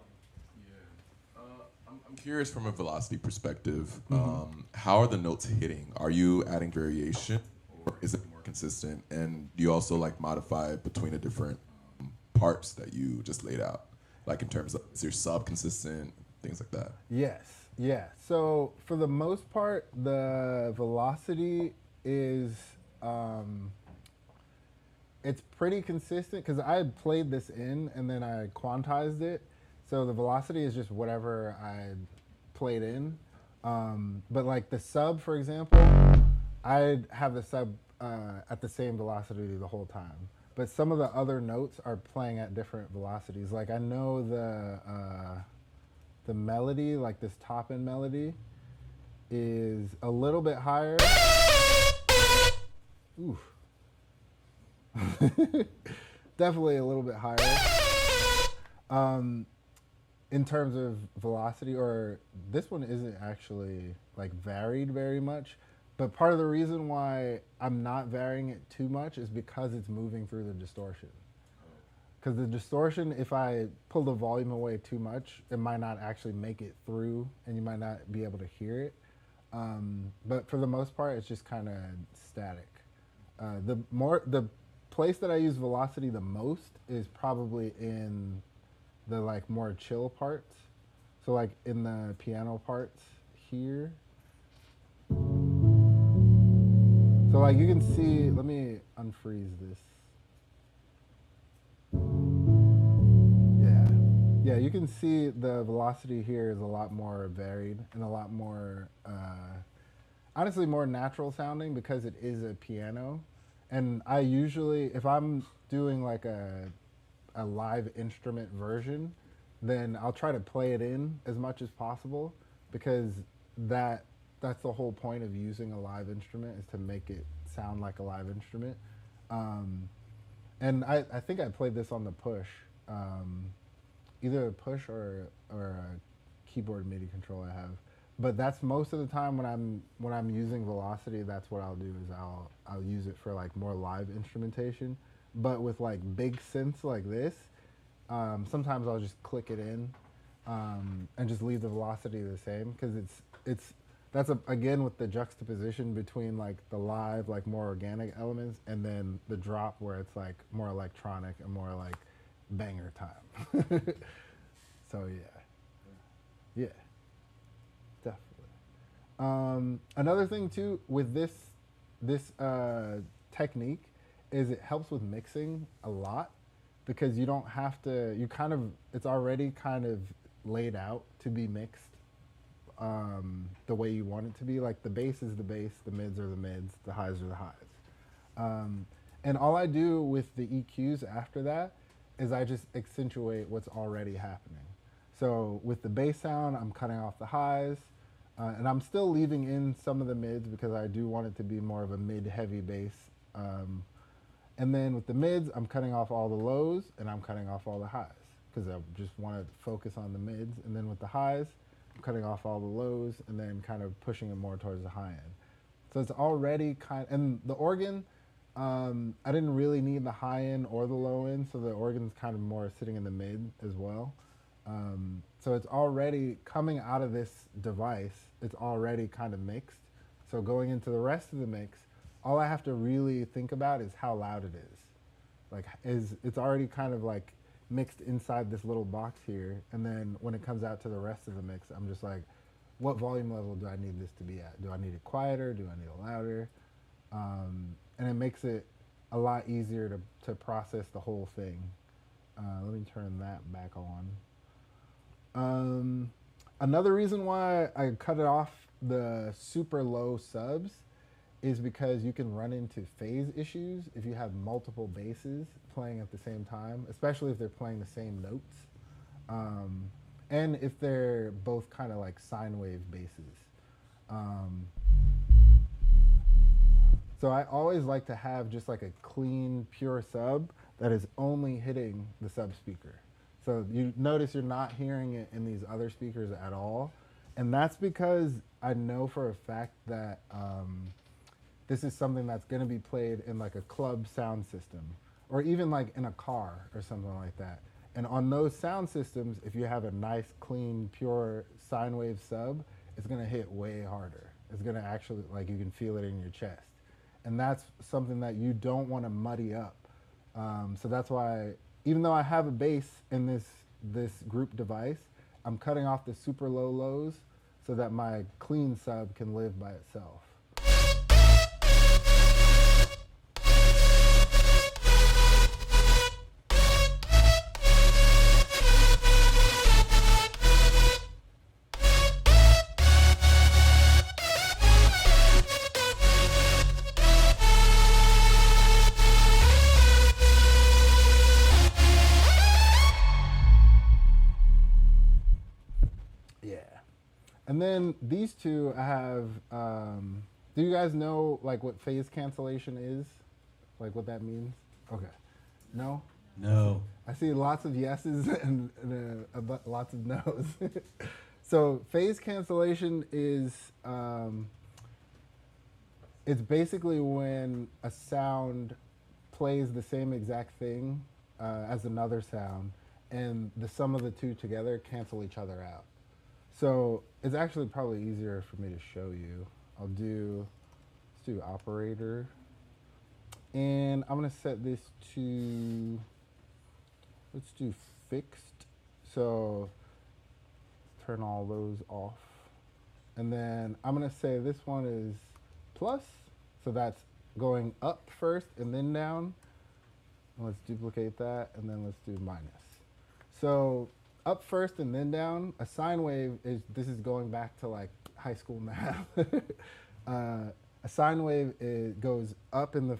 I'm curious from a velocity perspective, how are the notes hitting? Are you adding variation, or is it more consistent? And do you also like modify it between the different parts that you just laid out? Like in terms of, is your sub consistent, things like that? Yes, yeah. So for the most part, the velocity is, it's pretty consistent because I had played this in and then I quantized it. So the velocity is just whatever I played in. But like the sub, for example, I'd have the sub at the same velocity the whole time. But some of the other notes are playing at different velocities. Like I know the melody, like this top end melody, is a little bit higher. Oof. Definitely a little bit higher. In terms of velocity, or this one isn't actually like varied very much, but part of the reason why I'm not varying it too much is because it's moving through the distortion. Because the distortion, if I pull the volume away too much, it might not actually make it through and you might not be able to hear it. But for the most part, it's just kind of static. The place that I use velocity the most is probably in the like more chill parts. So like in the piano parts here. So like you can see, let me unfreeze this. Yeah, you can see the velocity here is a lot more varied and a lot more, honestly more natural sounding because it is a piano. And I usually, if I'm doing like a live instrument version, then I'll try to play it in as much as possible, because that's the whole point of using a live instrument, is to make it sound like a live instrument. And I think I played this on the push, either a push or a keyboard MIDI control I have. But that's most of the time when I'm using velocity, that's what I'll do, is I'll use it for like more live instrumentation. But with like big synths like this, sometimes I'll just click it in and just leave the velocity the same, because that's again with the juxtaposition between like the live, like more organic elements, and then the drop where it's like more electronic and more like banger time. So yeah, definitely. Another thing too with this technique is it helps with mixing a lot, because you don't have to, it's already kind of laid out to be mixed the way you want it to be. Like the bass is the bass, the mids are the mids, the highs are the highs. And all I do with the EQs after that is I just accentuate what's already happening. So with the bass sound, I'm cutting off the highs, and I'm still leaving in some of the mids because I do want it to be more of a mid-heavy bass. And then with the mids, I'm cutting off all the lows and I'm cutting off all the highs because I just want to focus on the mids. And then with the highs, I'm cutting off all the lows and then kind of pushing it more towards the high end. So it's already and the organ, I didn't really need the high end or the low end, so the organ's kind of more sitting in the mid as well. So it's already coming out of this device, it's already kind of mixed. So going into the rest of the mix, all I have to really think about is how loud it is. Like, it's already kind of like mixed inside this little box here, and then when it comes out to the rest of the mix, I'm just like, what volume level do I need this to be at? Do I need it quieter? Do I need it louder? And it makes it a lot easier to process the whole thing. Let me turn that back on. Another reason why I cut it off the super low subs is because you can run into phase issues if you have multiple basses playing at the same time, especially if they're playing the same notes. And if they're both kind of like sine wave basses. So I always like to have just like a clean, pure sub that is only hitting the sub speaker. So you notice you're not hearing it in these other speakers at all. And that's because I know for a fact that this is something that's gonna be played in like a club sound system, or even like in a car or something like that. And on those sound systems, if you have a nice, clean, pure sine wave sub, it's gonna hit way harder. It's gonna actually, like, you can feel it in your chest. And that's something that you don't wanna muddy up. So that's why, even though I have a bass in this group device, I'm cutting off the super low lows so that my clean sub can live by itself. And then these two I have, do you guys know like what phase cancellation is? Like what that means? Okay. No? No. I see lots of yeses and lots of no's. So phase cancellation is, it's basically when a sound plays the same exact thing as another sound, and the sum of the two together cancel each other out. So it's actually probably easier for me to show you. Let's do operator. And I'm gonna set this to, let's do fixed. So turn all those off. And then I'm gonna say this one is plus. So that's going up first and then down. Let's duplicate that, and then let's do minus. So up first and then down, a sine wave this is going back to like high school math. A sine wave goes up in the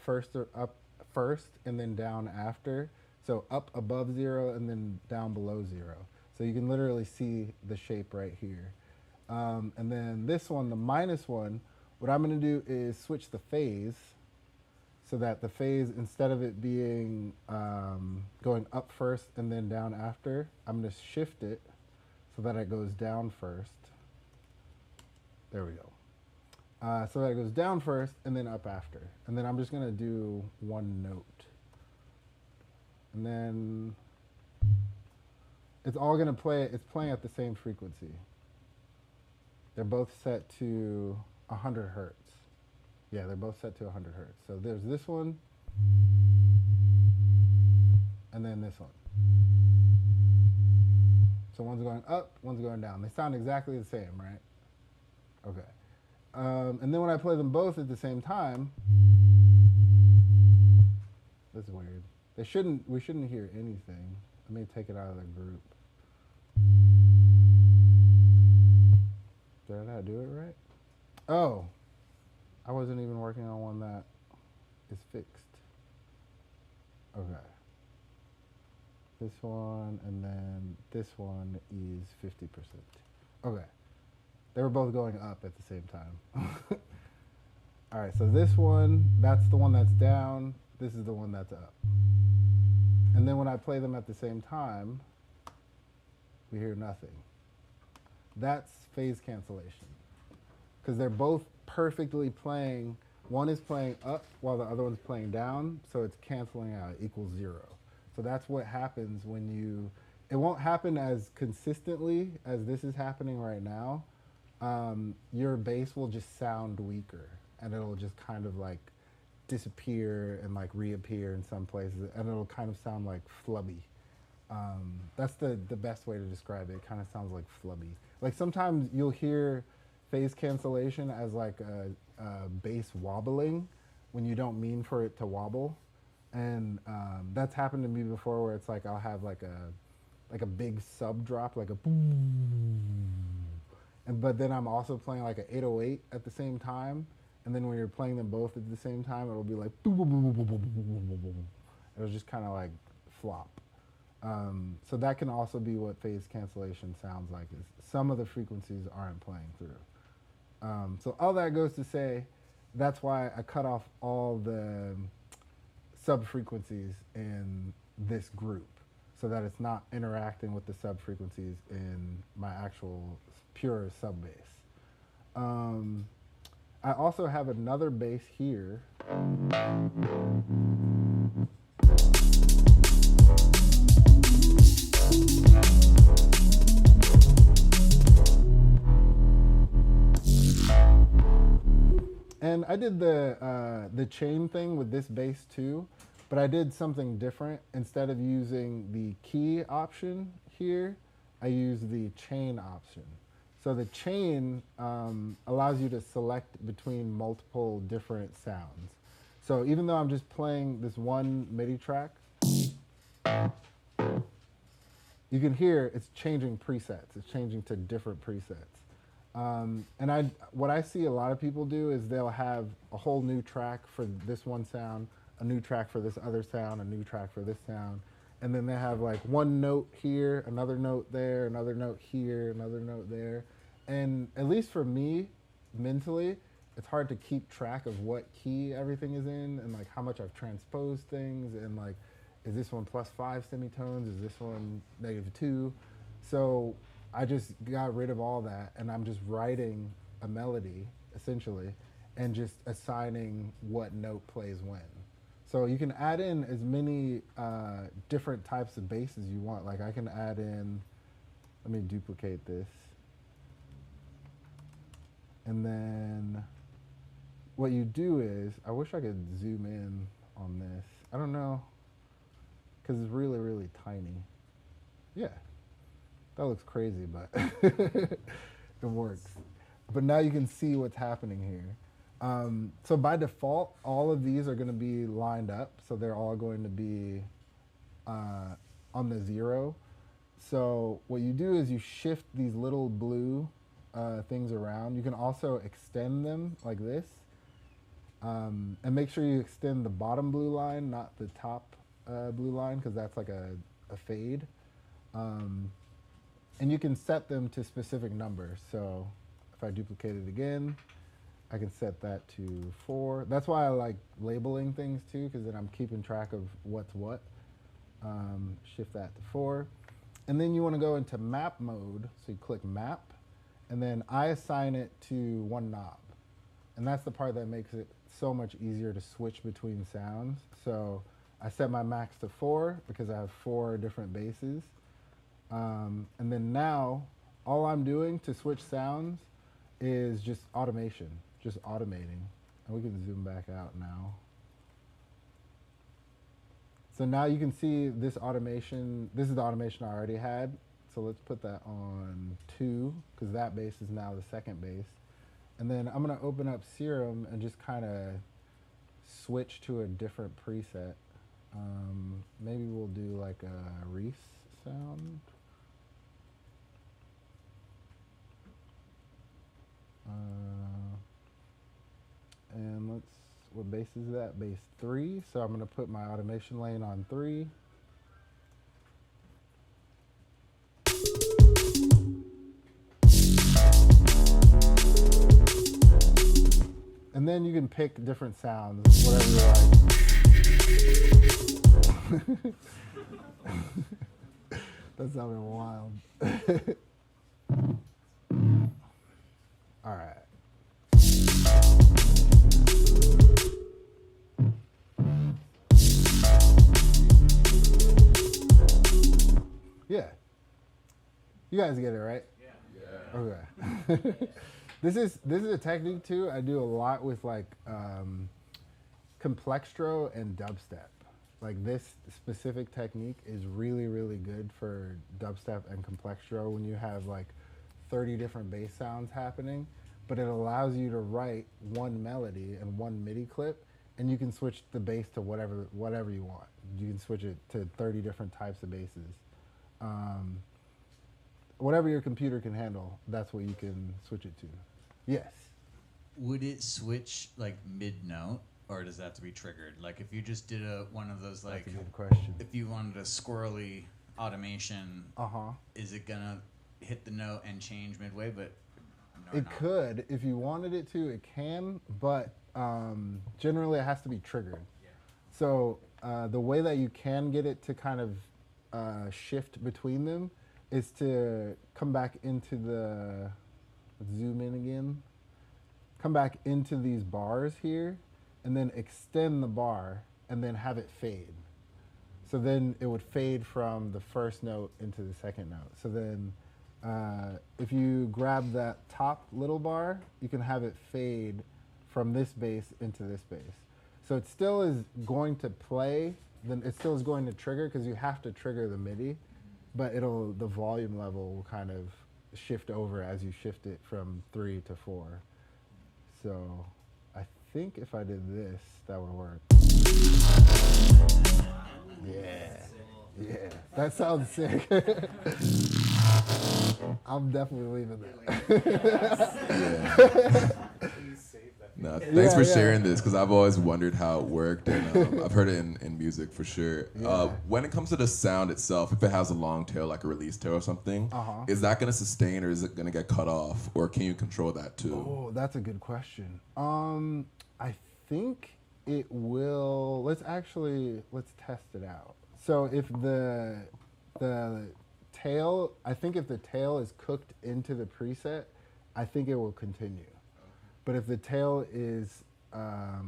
up first and then down after. So up above 0 and then down below 0. So you can literally see the shape right here. And then this one, the minus one, what I'm gonna do is switch the phase so that the phase, instead of it being going up first and then down after, I'm gonna shift it so that it goes down first. There we go. So that it goes down first and then up after. And then I'm just gonna do one note. And then it's all gonna play, it's playing at the same frequency. They're both set to 100 hertz. Yeah, they're both set to 100 hertz. So there's this one, and then this one. So one's going up, one's going down. They sound exactly the same, right? Okay. And then when I play them both at the same time, that's weird. We shouldn't hear anything. Let me take it out of the group. Did I not do it right? Oh, I wasn't even working on one that is fixed. Okay. This one, and then this one is 50%. Okay. They were both going up at the same time. All right, so this one, that's the one that's down. This is the one that's up. And then when I play them at the same time, we hear nothing. That's phase cancellation. Because they're both perfectly playing. One is playing up while the other one's playing down, so it's canceling out, it equals 0. So that's what happens when you, it won't happen as consistently as this is happening right now. Your bass will just sound weaker, and it'll just kind of like disappear and like reappear in some places, and it'll kind of sound like flubby. That's the best way to describe it. It kind of sounds like flubby. Like sometimes you'll hear phase cancellation as like a bass wobbling when you don't mean for it to wobble. And that's happened to me before, where it's like I'll have like a big sub drop, like a boom, and but then I'm also playing like an 808 at the same time, and then when you're playing them both at the same time, it'll be like boom, boom, boom, boom, boom, boom, boom, boom, boom. It'll just kind of like flop. So that can also be what phase cancellation sounds like. Is some of the frequencies aren't playing through. So all that goes to say, that's why I cut off all the sub frequencies in this group, so that it's not interacting with the sub frequencies in my actual pure sub bass. I also have another bass here. And I did the chain thing with this bass too, but I did something different. Instead of using the key option here, I used the chain option. So the chain allows you to select between multiple different sounds. So even though I'm just playing this one MIDI track, you can hear it's changing presets. It's changing to different presets. And what I see a lot of people do is they'll have a whole new track for this one sound, a new track for this other sound, a new track for this sound, and then they have like one note here, another note there, another note here, another note there. And at least for me, mentally, it's hard to keep track of what key everything is in and like how much I've transposed things, and like, is this one +5 semitones? Is this one -2? So I just got rid of all that, and I'm just writing a melody, essentially, and just assigning what note plays when. So you can add in as many different types of bass as you want. Like I can add in, let me duplicate this. And then what you do is, I wish I could zoom in on this. I don't know, because it's really, really tiny. Yeah. That looks crazy, but it works. But now you can see what's happening here. So by default, all of these are going to be lined up. So they're all going to be on the 0. So what you do is you shift these little blue things around. You can also extend them like this. And make sure you extend the bottom blue line, not the top blue line, because that's like a fade. And you can set them to specific numbers. So if I duplicate it again, I can set that to 4. That's why I like labeling things too, because then I'm keeping track of what's what. Shift that to 4. And then you want to go into map mode. So you click map, and then I assign it to one knob. And that's the part that makes it so much easier to switch between sounds. So I set my max to 4 because I have 4 different basses. And then now, all I'm doing to switch sounds is just automation, just automating. And we can zoom back out now. So now you can see this automation. This is the automation I already had. So let's put that on 2, because that bass is now the second bass. And then I'm going to open up Serum and just kind of switch to a different preset. Maybe we'll do like a Reese sound. And what bass is that? Bass 3. So I'm going to put my automation lane on 3. And then you can pick different sounds, whatever you like. That sounded wild. All right. Yeah. You guys get it, right? Yeah. Okay. This is a technique too. I do a lot with like complextro and dubstep. Like this specific technique is really, really good for dubstep and complextro when you have like 30 different bass sounds happening, but it allows you to write one melody and one MIDI clip, and you can switch the bass to whatever you want. You can switch it to 30 different types of basses. Whatever your computer can handle, that's what you can switch it to. Yes. Would it switch like mid-note, or does that have to be triggered? Like if you just did one of those like, That's a good question. if you wanted a squirrely automation, is it gonna hit the note and change midway? But It could, if you wanted it to, it can, but generally it has to be triggered. Yeah. So the way that you can get it to kind of shift between them is to come back into the, let's zoom in again, come back into these bars here, and then extend the bar, and then have it fade. So then it would fade from the first note into the second note. So then if you grab that top little bar, you can have it fade from this bass into this bass. So it still is going to play, then it still is going to trigger because you have to trigger the MIDI, but the volume level will kind of shift over as you shift it from 3 to 4. So I think if I did this, that would work. Yeah, that sounds sick. I'm definitely leaving that. No, thanks for sharing this, because I've always wondered how it worked, and I've heard it in music for sure. Yeah. When it comes to the sound itself, if it has a long tail, like a release tail or something, is that going to sustain, or is it going to get cut off, or can you control that too? Oh, that's a good question. I think it will. Let's test it out. So if the tail, I think if the tail is cooked into the preset, I think it will continue. But if the tail is, I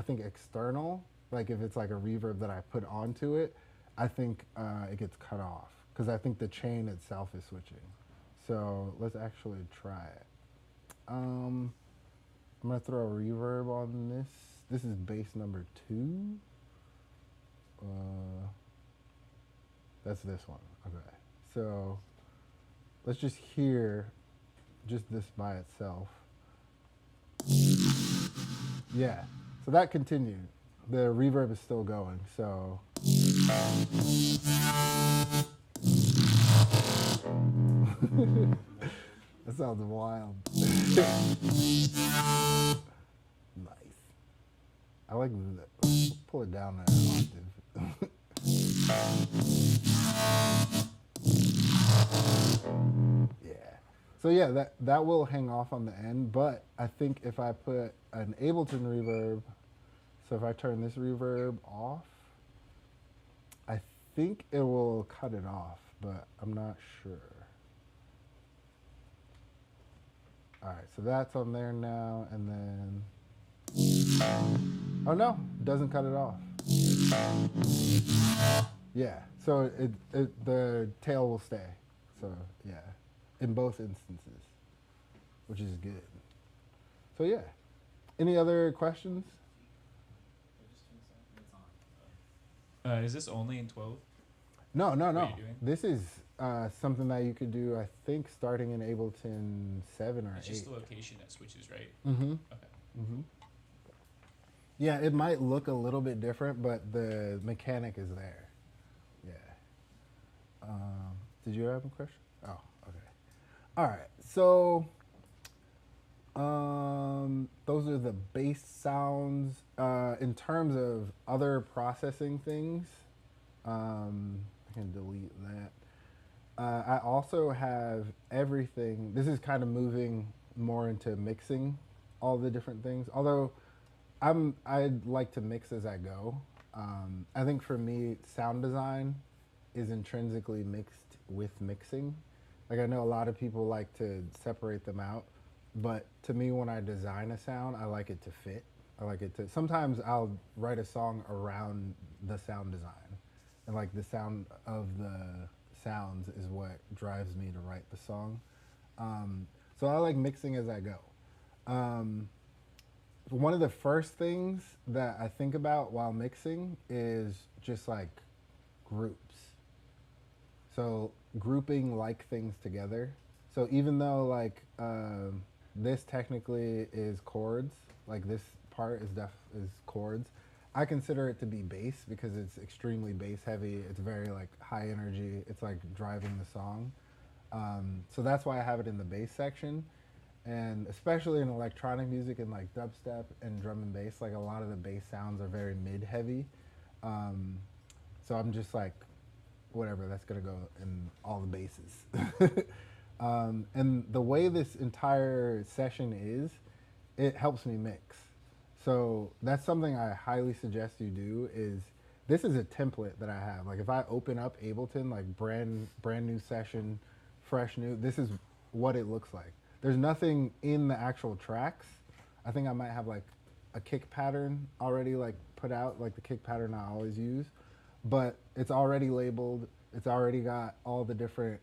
think external, like if it's like a reverb that I put onto it, I think it gets cut off because I think the chain itself is switching. So let's actually try it. I'm gonna throw a reverb on this. This is bass number 2. That's this one. Okay. So let's just hear just this by itself. Yeah, so that continued. The reverb is still going, so. That sounds wild. Nice. I like that. Pull it down there an octave. Yeah. So yeah, that will hang off on the end, but I think if I put an Ableton reverb, so if I turn this reverb off, I think it will cut it off, but I'm not sure. All right, so that's on there now, and then, oh no, it doesn't cut it off. Yeah, so the tail will stay, so yeah. In both instances, which is good. So yeah, any other questions? Is this only in 12? No. What are you doing? This is something that you could do, I think, starting in Ableton 7 or 8. It's just the location that switches, right? Mm-hmm. Okay. Mm-hmm. Yeah, it might look a little bit different, but the mechanic is there. Yeah. Did you have a question? Oh, okay. All right, so those are the bass sounds. In terms of other processing things, I can delete that. I also have everything. This is kind of moving more into mixing all the different things. Although I like to mix as I go. I think for me, sound design is intrinsically mixed with mixing. Like I know a lot of people like to separate them out, but to me, when I design a sound, I like it to fit. I like it to. Sometimes I'll write a song around the sound design, and like the sound of the sounds is what drives me to write the song. So I like mixing as I go. Um, One of the first things that I think about while mixing is just like groups. So grouping like things together. So even though like this technically is chords, like this part is chords, I consider it to be bass because it's extremely bass heavy. It's very like high energy. It's like driving the song. So that's why I have it in the bass section. And especially in electronic music and like dubstep and drum and bass, like a lot of the bass sounds are very mid heavy. Um, so I'm just like, whatever, that's gonna go in all the basses. And the way this entire session is, it helps me mix. So that's something I highly suggest you do is, this is a template that I have. Like if I open up Ableton, like brand new session, fresh new, this is what it looks like. There's nothing in the actual tracks. I think I might have like a kick pattern already like put out, like the kick pattern I always use, but it's already labeled. It's already got all the different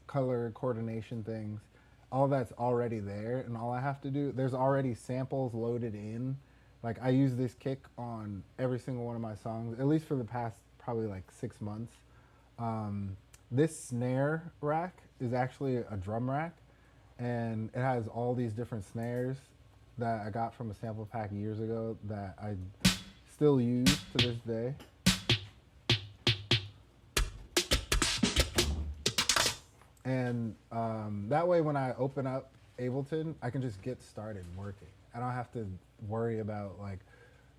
color coordination things. All that's already there, and all I have to do, there's already samples loaded in. Like I use this kick on every single one of my songs, at least for the past probably like 6 months. This snare rack is actually a drum rack, and it has all these different snares that I got from a sample pack years ago that I still use to this day. And that way when I open up Ableton, I can just get started working. I don't have to worry about like,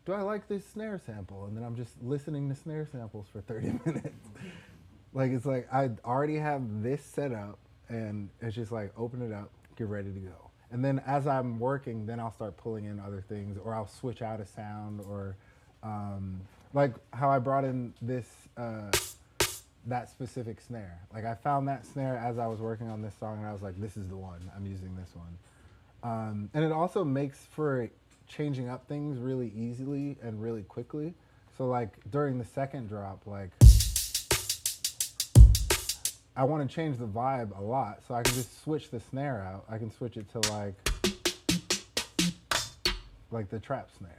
do I like this snare sample? And then I'm just listening to snare samples for 30 minutes. Like it's like I already have this set up, and it's just like open it up, get ready to go. And then as I'm working, then I'll start pulling in other things, or I'll switch out a sound, or like how I brought in this that specific snare. Like I found that snare as I was working on this song, and I was like, this is the one, I'm using this one. And it also makes for changing up things really easily and really quickly. So like during the second drop, like I want to change the vibe a lot, so I can just switch the snare out. I can switch it to like the trap snare.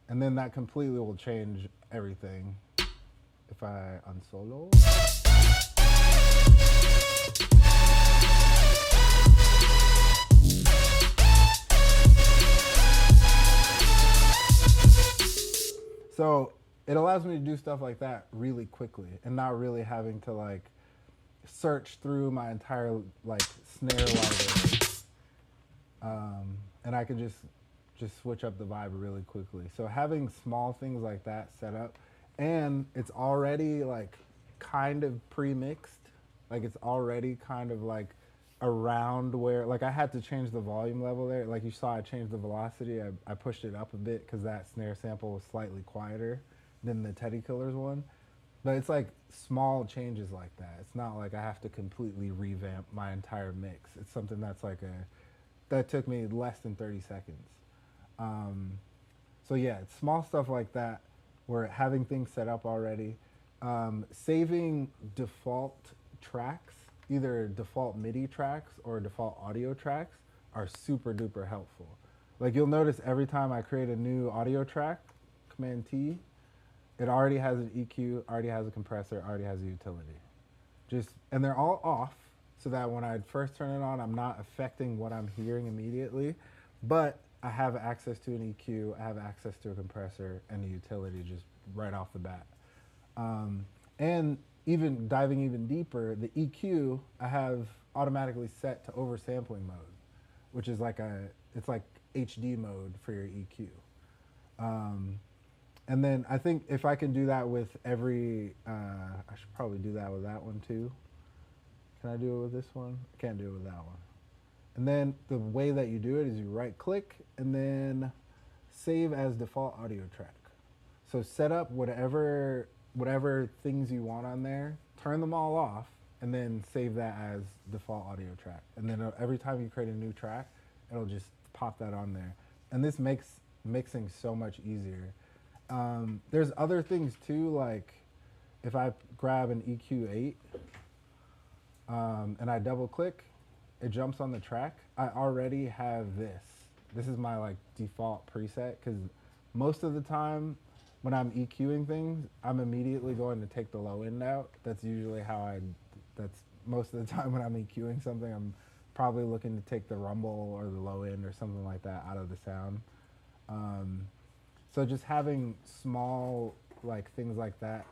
And then that completely will change everything if I unsolo. So it allows me to do stuff like that really quickly and not really having to like search through my entire like snare library. And I can just switch up the vibe really quickly. So having small things like that set up, and it's already like kind of pre-mixed, like it's already kind of like around where, like I had to change the volume level there. Like you saw I changed the velocity, I pushed it up a bit because that snare sample was slightly quieter than the Teddy Killers one. But it's like small changes like that. It's not like I have to completely revamp my entire mix. It's something that's like that took me less than 30 seconds. So yeah, it's small stuff like that. We're having things set up already. Saving default tracks, either default MIDI tracks or default audio tracks, are super duper helpful. Like you'll notice every time I create a new audio track, Command T, it already has an EQ, already has a compressor, already has a utility. And they're all off so that when I first turn it on, I'm not affecting what I'm hearing immediately, but I have access to an EQ, I have access to a compressor and a utility just right off the bat. And even diving even deeper, the EQ I have automatically set to oversampling mode, which is like it's like HD mode for your EQ. And then I think if I can do that with every, I should probably do that with that one too. Can I do it with this one? I can't do it with that one. And then the way that you do it is you right click and then save as default audio track. So set up whatever things you want on there, turn them all off, and then save that as default audio track. And then every time you create a new track, it'll just pop that on there. And this makes mixing so much easier. There's other things too, like if I grab an EQ8 and I double click, it jumps on the track. I already have this. This is my like default preset, because most of the time when I'm EQing things, I'm immediately going to take the low end out. That's usually that's most of the time when I'm EQing something, I'm probably looking to take the rumble or the low end or something like that out of the sound. So just having small like things like that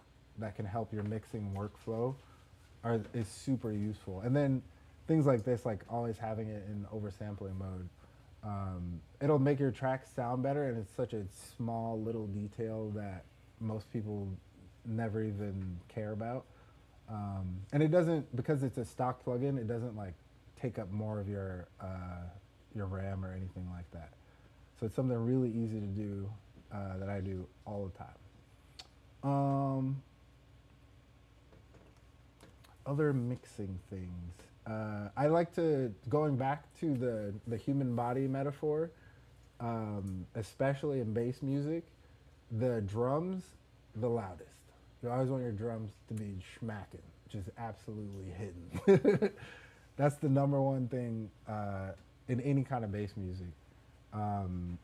can help your mixing workflow is super useful. And then things like this, like always having it in oversampling mode, it'll make your tracks sound better, and it's such a small little detail that most people never even care about. And it doesn't, because it's a stock plugin, it doesn't like take up more of your RAM or anything like that. So it's something really easy to do that I do all the time. Other mixing things. I like to, going back to the human body metaphor, especially in bass music, the drums, the loudest. You always want your drums to be schmacking, just absolutely hitting. That's the number one thing in any kind of bass music.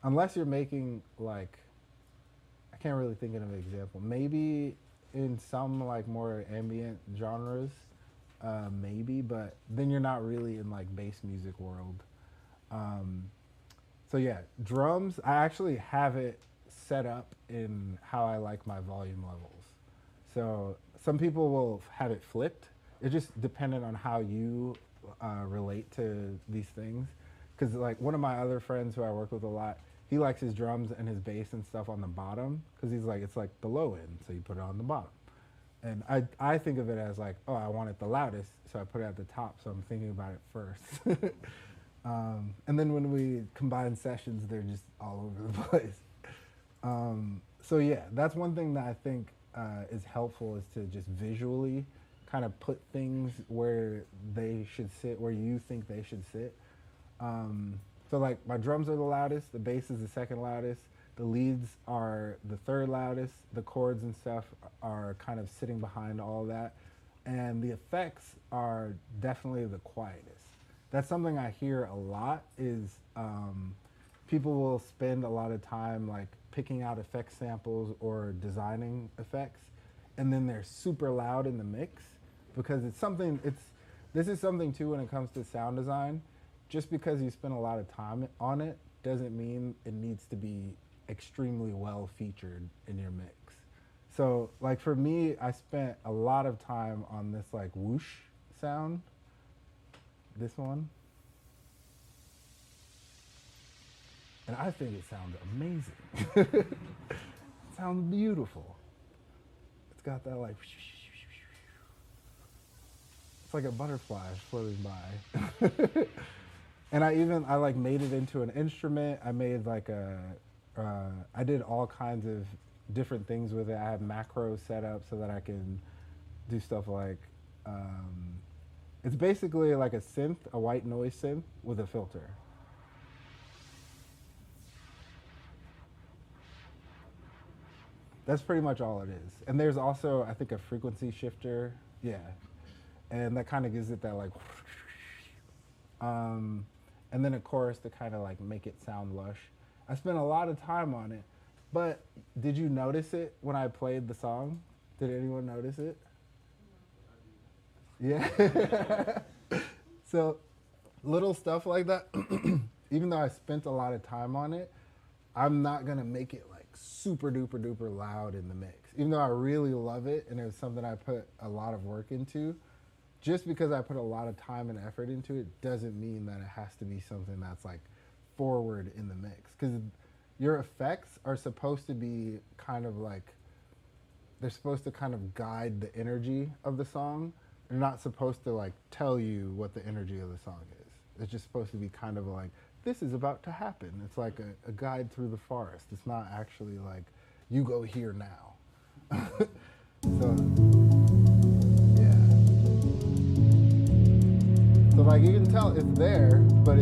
Unless you're making like, I can't really think of an example. Maybe in some like more ambient genres, maybe, but then you're not really in like bass music world. So yeah, drums, I actually have it set up in how I like my volume levels. So some people will have it flipped. It's just dependent on how you relate to these things. Because like one of my other friends who I work with a lot, he likes his drums and his bass and stuff on the bottom, because he's like, it's like the low end, so you put it on the bottom. And I think of it as like, oh, I want it the loudest, so I put it at the top, so I'm thinking about it first. And then when we combine sessions, they're just all over the place. So yeah, that's one thing that I think is helpful, is to just visually kind of put things where they should sit, where you think they should sit. So like my drums are the loudest, the bass is the second loudest, the leads are the third loudest, the chords and stuff are kind of sitting behind all that, and the effects are definitely the quietest. That's something I hear a lot, is people will spend a lot of time like picking out effect samples or designing effects, and then they're super loud in the mix, because this is something too when it comes to sound design. Just because you spend a lot of time on it doesn't mean it needs to be extremely well featured in your mix. So like for me, I spent a lot of time on this like whoosh sound, this one. And I think it sounds amazing. It sounds beautiful. It's got that like, it's like a butterfly floating by. And I like made it into an instrument. I made like I did all kinds of different things with it. I have macros set up so that I can do stuff like, it's basically like a synth, a white noise synth with a filter. That's pretty much all it is. And there's also, I think, a frequency shifter. Yeah. And that kind of gives it that like, and then a chorus to kind of like make it sound lush. I spent a lot of time on it, but did you notice it when I played the song? Did anyone notice it? Yeah. So little stuff like that, even though I spent a lot of time on it, I'm not gonna make it like super duper duper loud in the mix. Even though I really love it and it was something I put a lot of work into, just because I put a lot of time and effort into it doesn't mean that it has to be something that's like forward in the mix. Because your effects are supposed to be kind of like, they're supposed to kind of guide the energy of the song. they're not supposed to like tell you what the energy of the song is. It's just supposed to be kind of like, this is about to happen. It's like a guide through the forest. It's not actually like, you go here now. So, yeah. So like you can tell it's there, but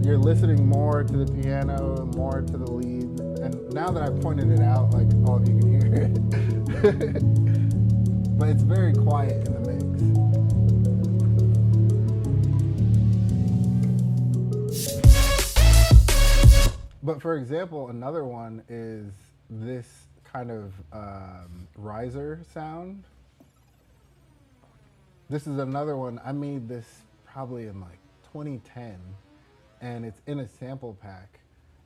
you're listening more to the piano and more to the lead. And now that I've pointed it out, like all of you can hear it. But it's very quiet in the mix. But for example, another one is this kind of riser sound. This is another one. I made this probably in like 2010, and it's in a sample pack.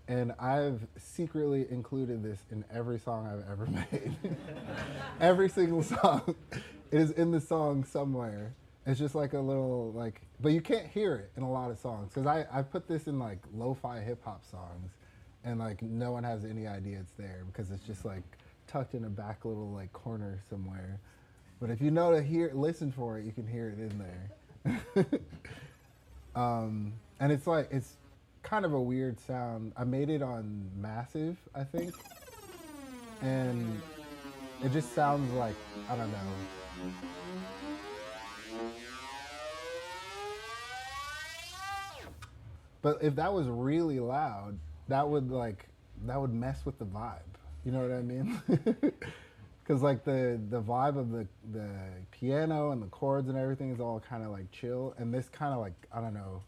And I've secretly included this in every song I've ever made. Every single song. It is in the song somewhere. It's just like a little like, but you can't hear it in a lot of songs. Because I put this in like lo-fi hip hop songs, and like no one has any idea it's there because it's just like tucked in a back little like corner somewhere. But if you know to listen for it, you can hear it in there. And it's like, it's kind of a weird sound. I made it on Massive, I think. And it just sounds like, I don't know. But if that was really loud, that would mess with the vibe. You know what I mean? Because like the vibe of the piano and the chords and everything is all kind of like chill, and this kind of like, I don't know,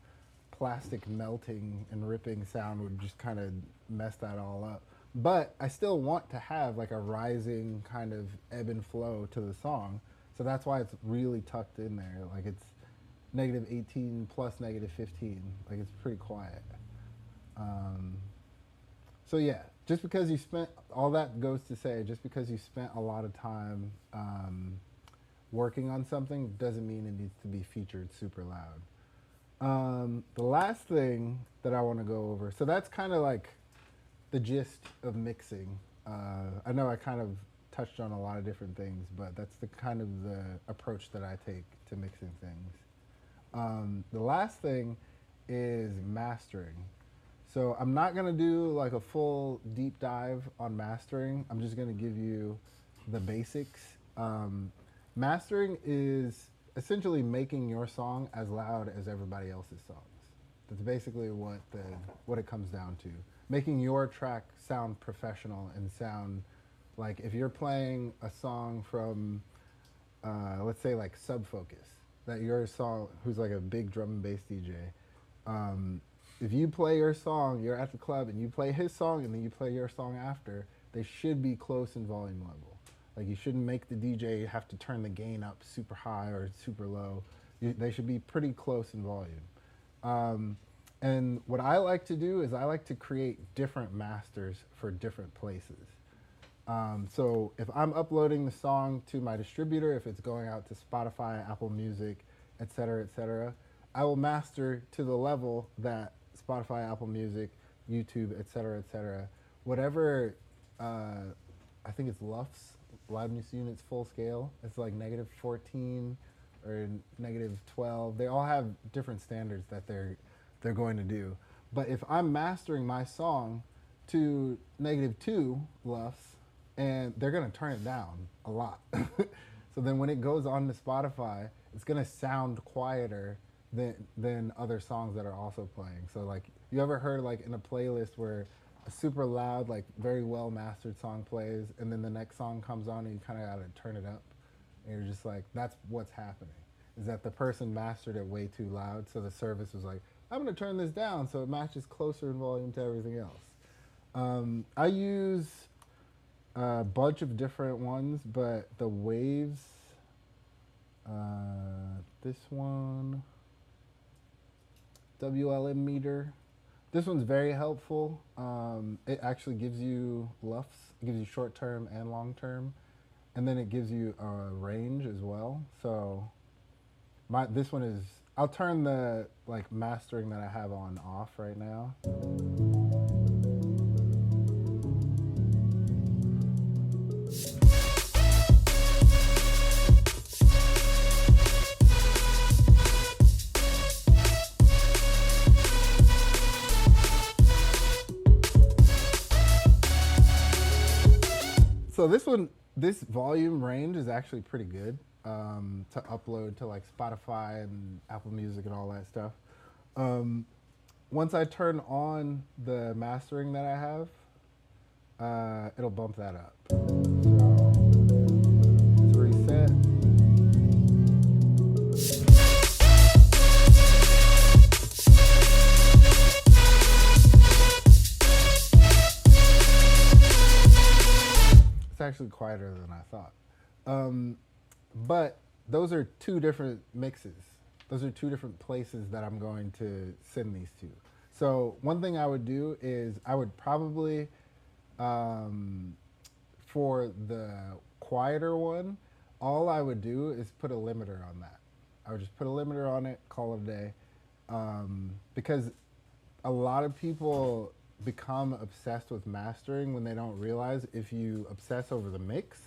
plastic melting and ripping sound would just kind of mess that all up. But I still want to have like a rising kind of ebb and flow to the song, so that's why it's really tucked in there. Like it's -18 plus -15. Like it's pretty quiet. So yeah, just because you spent, all that goes to say, just because you spent a lot of time working on something doesn't mean it needs to be featured super loud. The last thing that I want to go over, so that's kind of like the gist of mixing. I know I kind of touched on a lot of different things, but that's the kind of the approach that I take to mixing things. The last thing is mastering. So I'm not gonna do like a full deep dive on mastering. I'm just gonna give you the basics. Mastering is essentially making your song as loud as everybody else's songs. That's basically what it comes down to. Making your track sound professional and sound like, if you're playing a song from, let's say like Subfocus, that your song, who's like a big drum and bass DJ, if you play your song, you're at the club and you play his song and then you play your song after, they should be close in volume level. Like you shouldn't make the DJ have to turn the gain up super high or super low. They should be pretty close in volume. And what I like to do is I like to create different masters for different places. So if I'm uploading the song to my distributor, if it's going out to Spotify, Apple Music, et cetera, I will master to the level that Spotify, Apple Music, YouTube, et cetera, whatever, I think it's LUFS, loudness units full scale. It's like -14 or -12. They all have different standards that they're going to do. But if I'm mastering my song to -2 LUFS, and they're gonna turn it down a lot. So then when it goes on to Spotify, it's gonna sound quieter than other songs that are also playing. So like, you ever heard like in a playlist where a super loud, like very well mastered song plays, and then the next song comes on and you kind of gotta turn it up, and you're just like, that's what's happening, is that the person mastered it way too loud, so the service was like, I'm gonna turn this down so it matches closer in volume to everything else. I use a bunch of different ones, but the waves, this one, WLM meter. This one's very helpful. It actually gives you LUFS. It gives you short term and long term, and then it gives you a range as well. So this one is, I'll turn the like mastering that I have on off right now. So this volume range is actually pretty good to upload to like Spotify and Apple Music and all that stuff. Once I turn on the mastering that I have, it'll bump that up. So let's reset. It's actually quieter than I thought. But those are two different mixes. Those are two different places that I'm going to send these to. So one thing I would do is I would probably, for the quieter one, all I would do is put a limiter on that. I would just put a limiter on it, call it a day. Because a lot of people become obsessed with mastering when they don't realize if you obsess over the mix,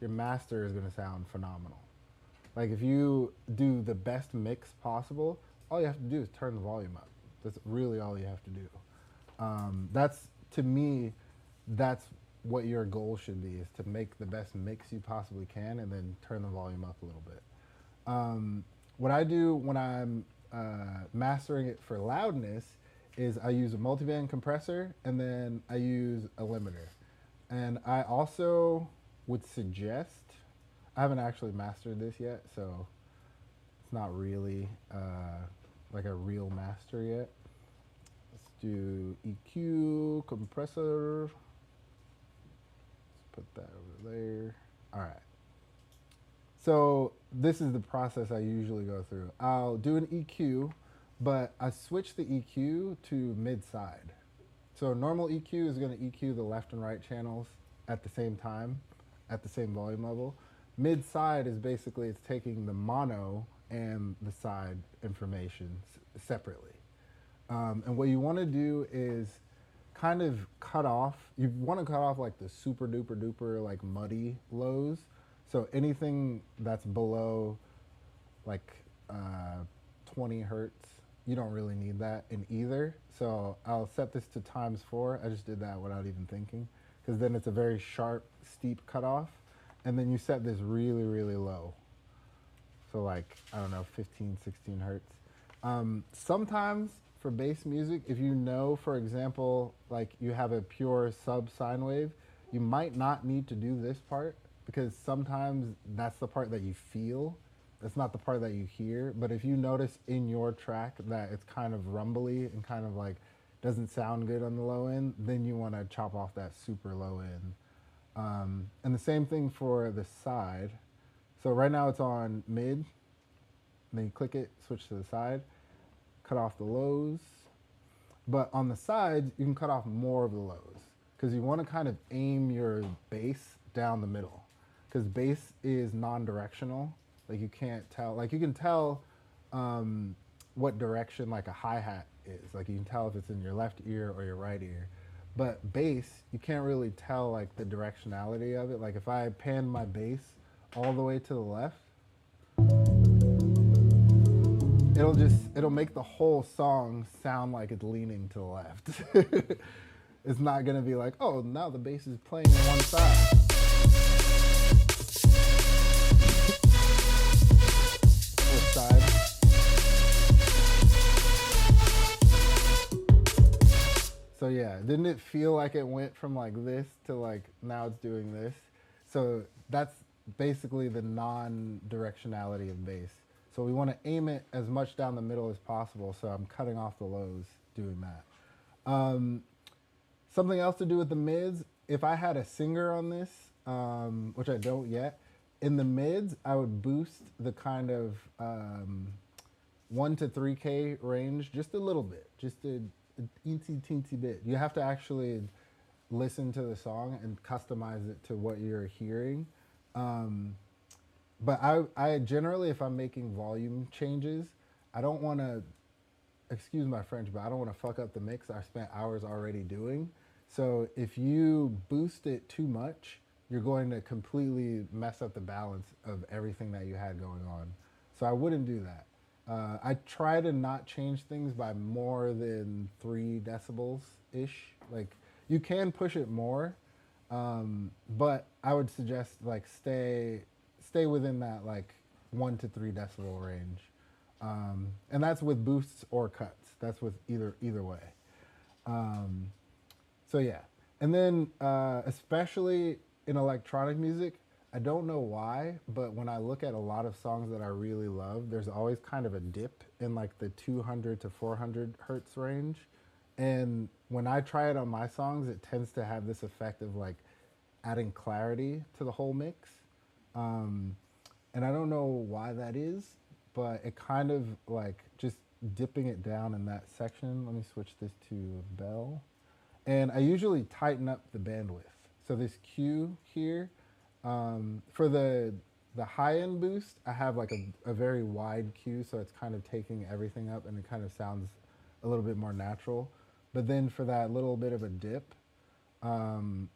your master is going to sound phenomenal. Like if you do the best mix possible, all you have to do is turn the volume up. That's really all you have to do. That's, to me, that's what your goal should be, is to make the best mix you possibly can and then turn the volume up a little bit. What I do when I'm mastering it for loudness is I use a multiband compressor and then I use a limiter. And I also would suggest, I haven't actually mastered this yet, so it's not really like a real master yet. Let's do EQ, compressor. Let's put that over there. All right. So this is the process I usually go through. I'll do an EQ, but I switch the EQ to mid-side. So normal EQ is going to EQ the left and right channels at the same time, at the same volume level. Mid-side is basically, it's taking the mono and the side information separately. And what you want to do is kind of cut off, you want to cut off like the super duper duper like muddy lows. So anything that's below like 20 hertz, you don't really need that in either. So I'll set this to ×4. I just did that without even thinking, because then it's a very sharp, steep cutoff. And then you set this really, really low. So like, I don't know, 15, 16 hertz. Sometimes for bass music, if you know, for example, like you have a pure sub sine wave, you might not need to do this part, because sometimes that's the part that you feel. That's not the part that you hear. But if you notice in your track that it's kind of rumbly and kind of like doesn't sound good on the low end, then you want to chop off that super low end. And the same thing for the side. So right now it's on mid, then you click it, switch to the side, cut off the lows. But on the sides, you can cut off more of the lows, because you want to kind of aim your bass down the middle, because bass is non-directional. Like you can't tell, like you can tell what direction like a hi-hat is. Like you can tell if it's in your left ear or your right ear. But bass, you can't really tell like the directionality of it. Like if I pan my bass all the way to the left, it'll make the whole song sound like it's leaning to the left. It's not gonna be like, oh, now the bass is playing on one side. Flip side. So yeah, didn't it feel like it went from like this to like now it's doing this? So that's basically the non-directionality of bass. So we want to aim it as much down the middle as possible, so I'm cutting off the lows doing that. Something else to do with the mids, if I had a singer on this, which I don't yet, in the mids I would boost the kind of 1 to 3K range just a little bit, just an teensy bit. You have to actually listen to the song and customize it to what you're hearing. But I generally, if I'm making volume changes, I don't want to, excuse my French, but I don't want to fuck up the mix I spent hours already doing. So if you boost it too much, you're going to completely mess up the balance of everything that you had going on. So I wouldn't do that. I try to not change things by more than 3 decibels-ish. Like, you can push it more, But I would suggest like stay within that like 1 to 3 decibel range, and that's with boosts or cuts. That's with either way. Um, so yeah, and then especially in electronic music, I don't know why, but when I look at a lot of songs that I really love, there's always kind of a dip in like the 200 to 400 hertz range. And when I try it on my songs, it tends to have this effect of like adding clarity to the whole mix. Um, and I don't know why that is, but it kind of like just dipping it down in that section. Let me switch this to bell. And I usually tighten up the bandwidth. So this Q here, for the high end boost, I have like a very wide Q, so it's kind of taking everything up, and it kind of sounds a little bit more natural. But then for that little bit of a dip,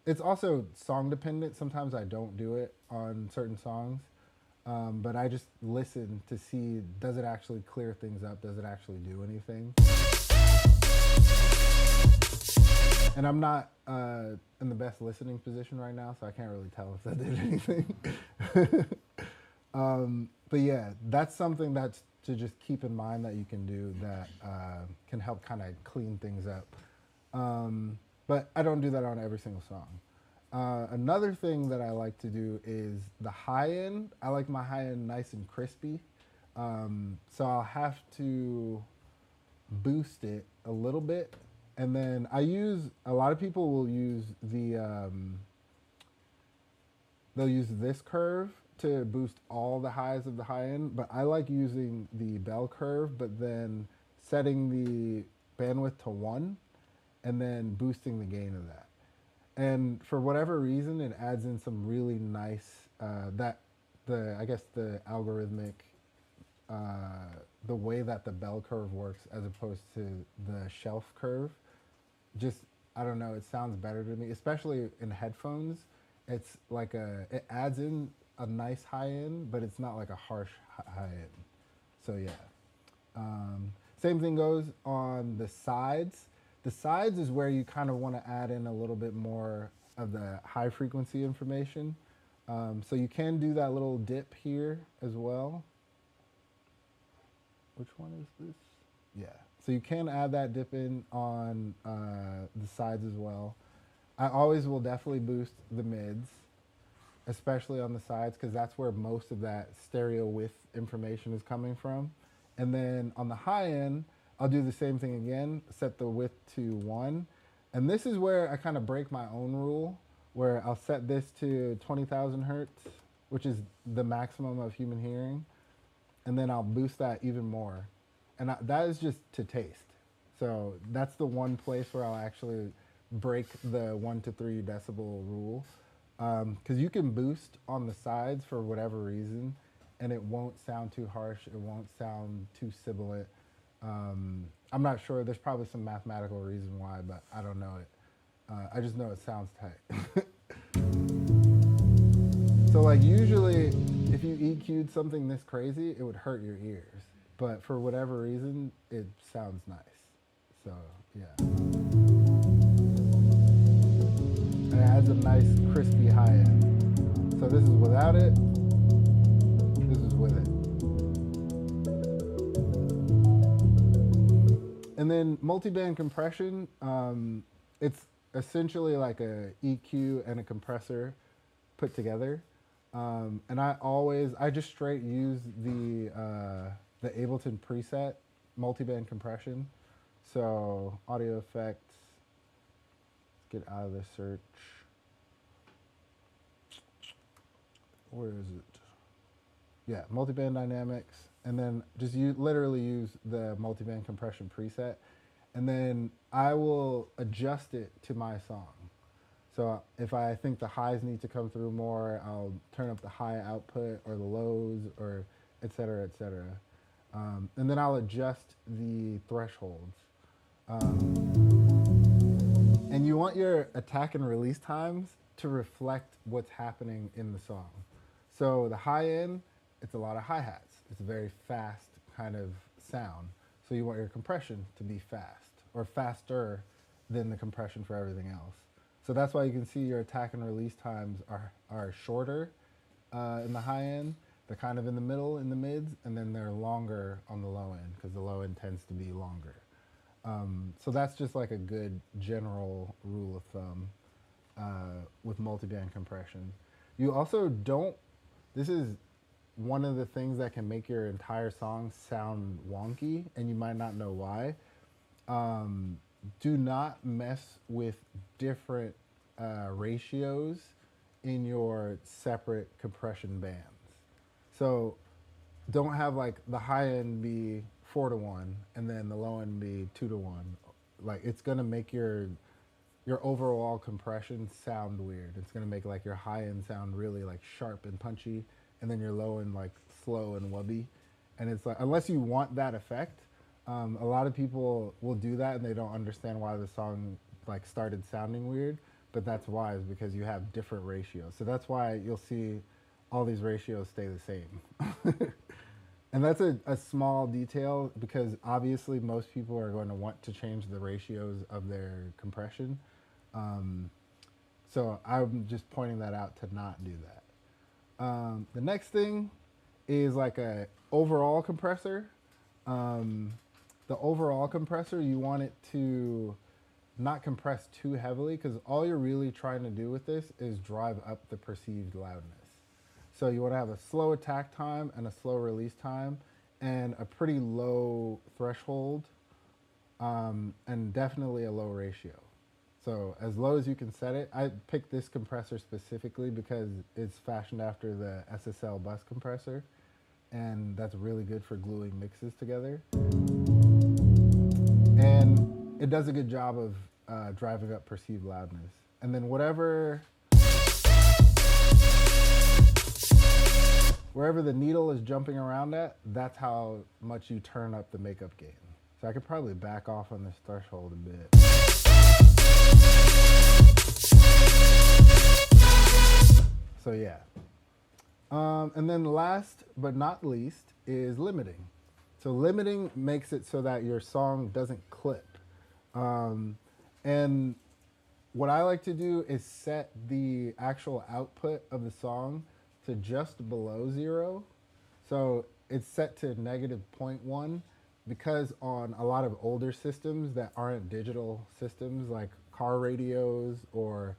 it's also song dependent. Sometimes I don't do it on certain songs, but I just listen to see, does it actually clear things up? Does it actually do anything? And I'm not in the best listening position right now, so I can't really tell if that did anything. But yeah, that's something that's to just keep in mind that you can do that can help kind of clean things up. But I don't do that on every single song. Another thing that I like to do is the high end. I like my high end nice and crispy. So I'll have to boost it a little bit. And then a lot of people will use they'll use this curve to boost all the highs of the high end, but I like using the bell curve, but then setting the bandwidth to 1 and then boosting the gain of that. And for whatever reason, it adds in some really nice, I guess the algorithmic, the way that the bell curve works as opposed to the shelf curve, just, I don't know, it sounds better to me, especially in headphones. It's like it adds in a nice high end, but it's not like a harsh high end. So yeah. Same thing goes on the sides. The sides is where you kind of want to add in a little bit more of the high frequency information. So you can do that little dip here as well. Which one is this? Yeah. So you can add that dip in on the sides as well. I always will definitely boost the mids, especially on the sides, because that's where most of that stereo width information is coming from. And then on the high end, I'll do the same thing again, set the width to 1. And this is where I kind of break my own rule, where I'll set this to 20,000 hertz, which is the maximum of human hearing. And then I'll boost that even more. And that is just to taste. So that's the one place where I'll actually break the 1 to 3 decibel rule. Because you can boost on the sides for whatever reason, and it won't sound too harsh. It won't sound too sibilant. I'm not sure. There's probably some mathematical reason why, but I don't know it. I just know it sounds tight. So like usually, if you EQ'd something this crazy, it would hurt your ears. But for whatever reason, it sounds nice. So yeah. And it adds a nice crispy high end. So this is without it. This is with it. And then multiband compression, it's essentially like a EQ and a compressor put together. And I just straight use the Ableton preset multiband compression. So audio effects, let's get out of the search. Where is it? Yeah, multiband dynamics, and then just literally use the multiband compression preset, and then I will adjust it to my song. So if I think the highs need to come through more, I'll turn up the high output or the lows or et cetera, et cetera. And then I'll adjust the thresholds. And you want your attack and release times to reflect what's happening in the song. So the high end, it's a lot of hi-hats. It's a very fast kind of sound. So you want your compression to be fast or faster than the compression for everything else. So that's why you can see your attack and release times are shorter in the high end. They're kind of in the middle in the mids, and then they're longer on the low end because the low end tends to be longer. So that's just like a good general rule of thumb with multiband compression. You also don't, this is one of the things that can make your entire song sound wonky, and you might not know why. Do not mess with different ratios in your separate compression bands. So don't have like the high end be 4-to-1 and then the low end be 2-to-1. Like it's gonna make your overall compression sound weird. It's gonna make like your high end sound really like sharp and punchy, and then your low end like slow and wubby. And it's like, unless you want that effect, a lot of people will do that and they don't understand why the song like started sounding weird, but that's why, is because you have different ratios. So that's why you'll see all these ratios stay the same. And that's a small detail because obviously most people are going to want to change the ratios of their compression. So I'm just pointing that out to not do that. The next thing is like a overall compressor. The overall compressor, you want it to not compress too heavily because all you're really trying to do with this is drive up the perceived loudness. So you want to have a slow attack time and a slow release time and a pretty low threshold and definitely a low ratio. So as low as you can set it. I picked this compressor specifically because it's fashioned after the SSL bus compressor, and that's really good for gluing mixes together. And it does a good job of driving up perceived loudness. And then wherever the needle is jumping around at, that's how much you turn up the makeup gain. So I could probably back off on this threshold a bit. So yeah. And then last but not least is limiting. So limiting makes it so that your song doesn't clip. And what I like to do is set the actual output of the song to just below 0. So it's set to -0.1 because on a lot of older systems that aren't digital systems like car radios or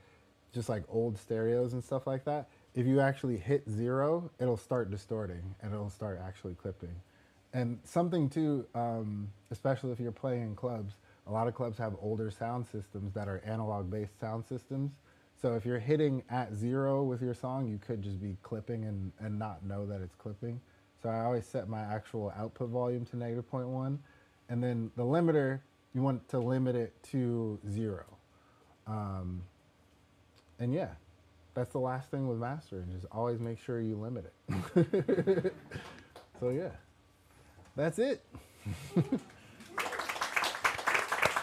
just like old stereos and stuff like that, if you actually hit 0, it'll start distorting and it'll start actually clipping. And something too, especially if you're playing in clubs, a lot of clubs have older sound systems that are analog-based sound systems. So if you're hitting at 0 with your song, you could just be clipping and not know that it's clipping. So I always set my actual output volume to -0.1. And then the limiter, you want to limit it to 0. And yeah, that's the last thing with mastering. Just always make sure you limit it. So yeah, that's it.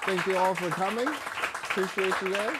Thank you all for coming. Appreciate you guys.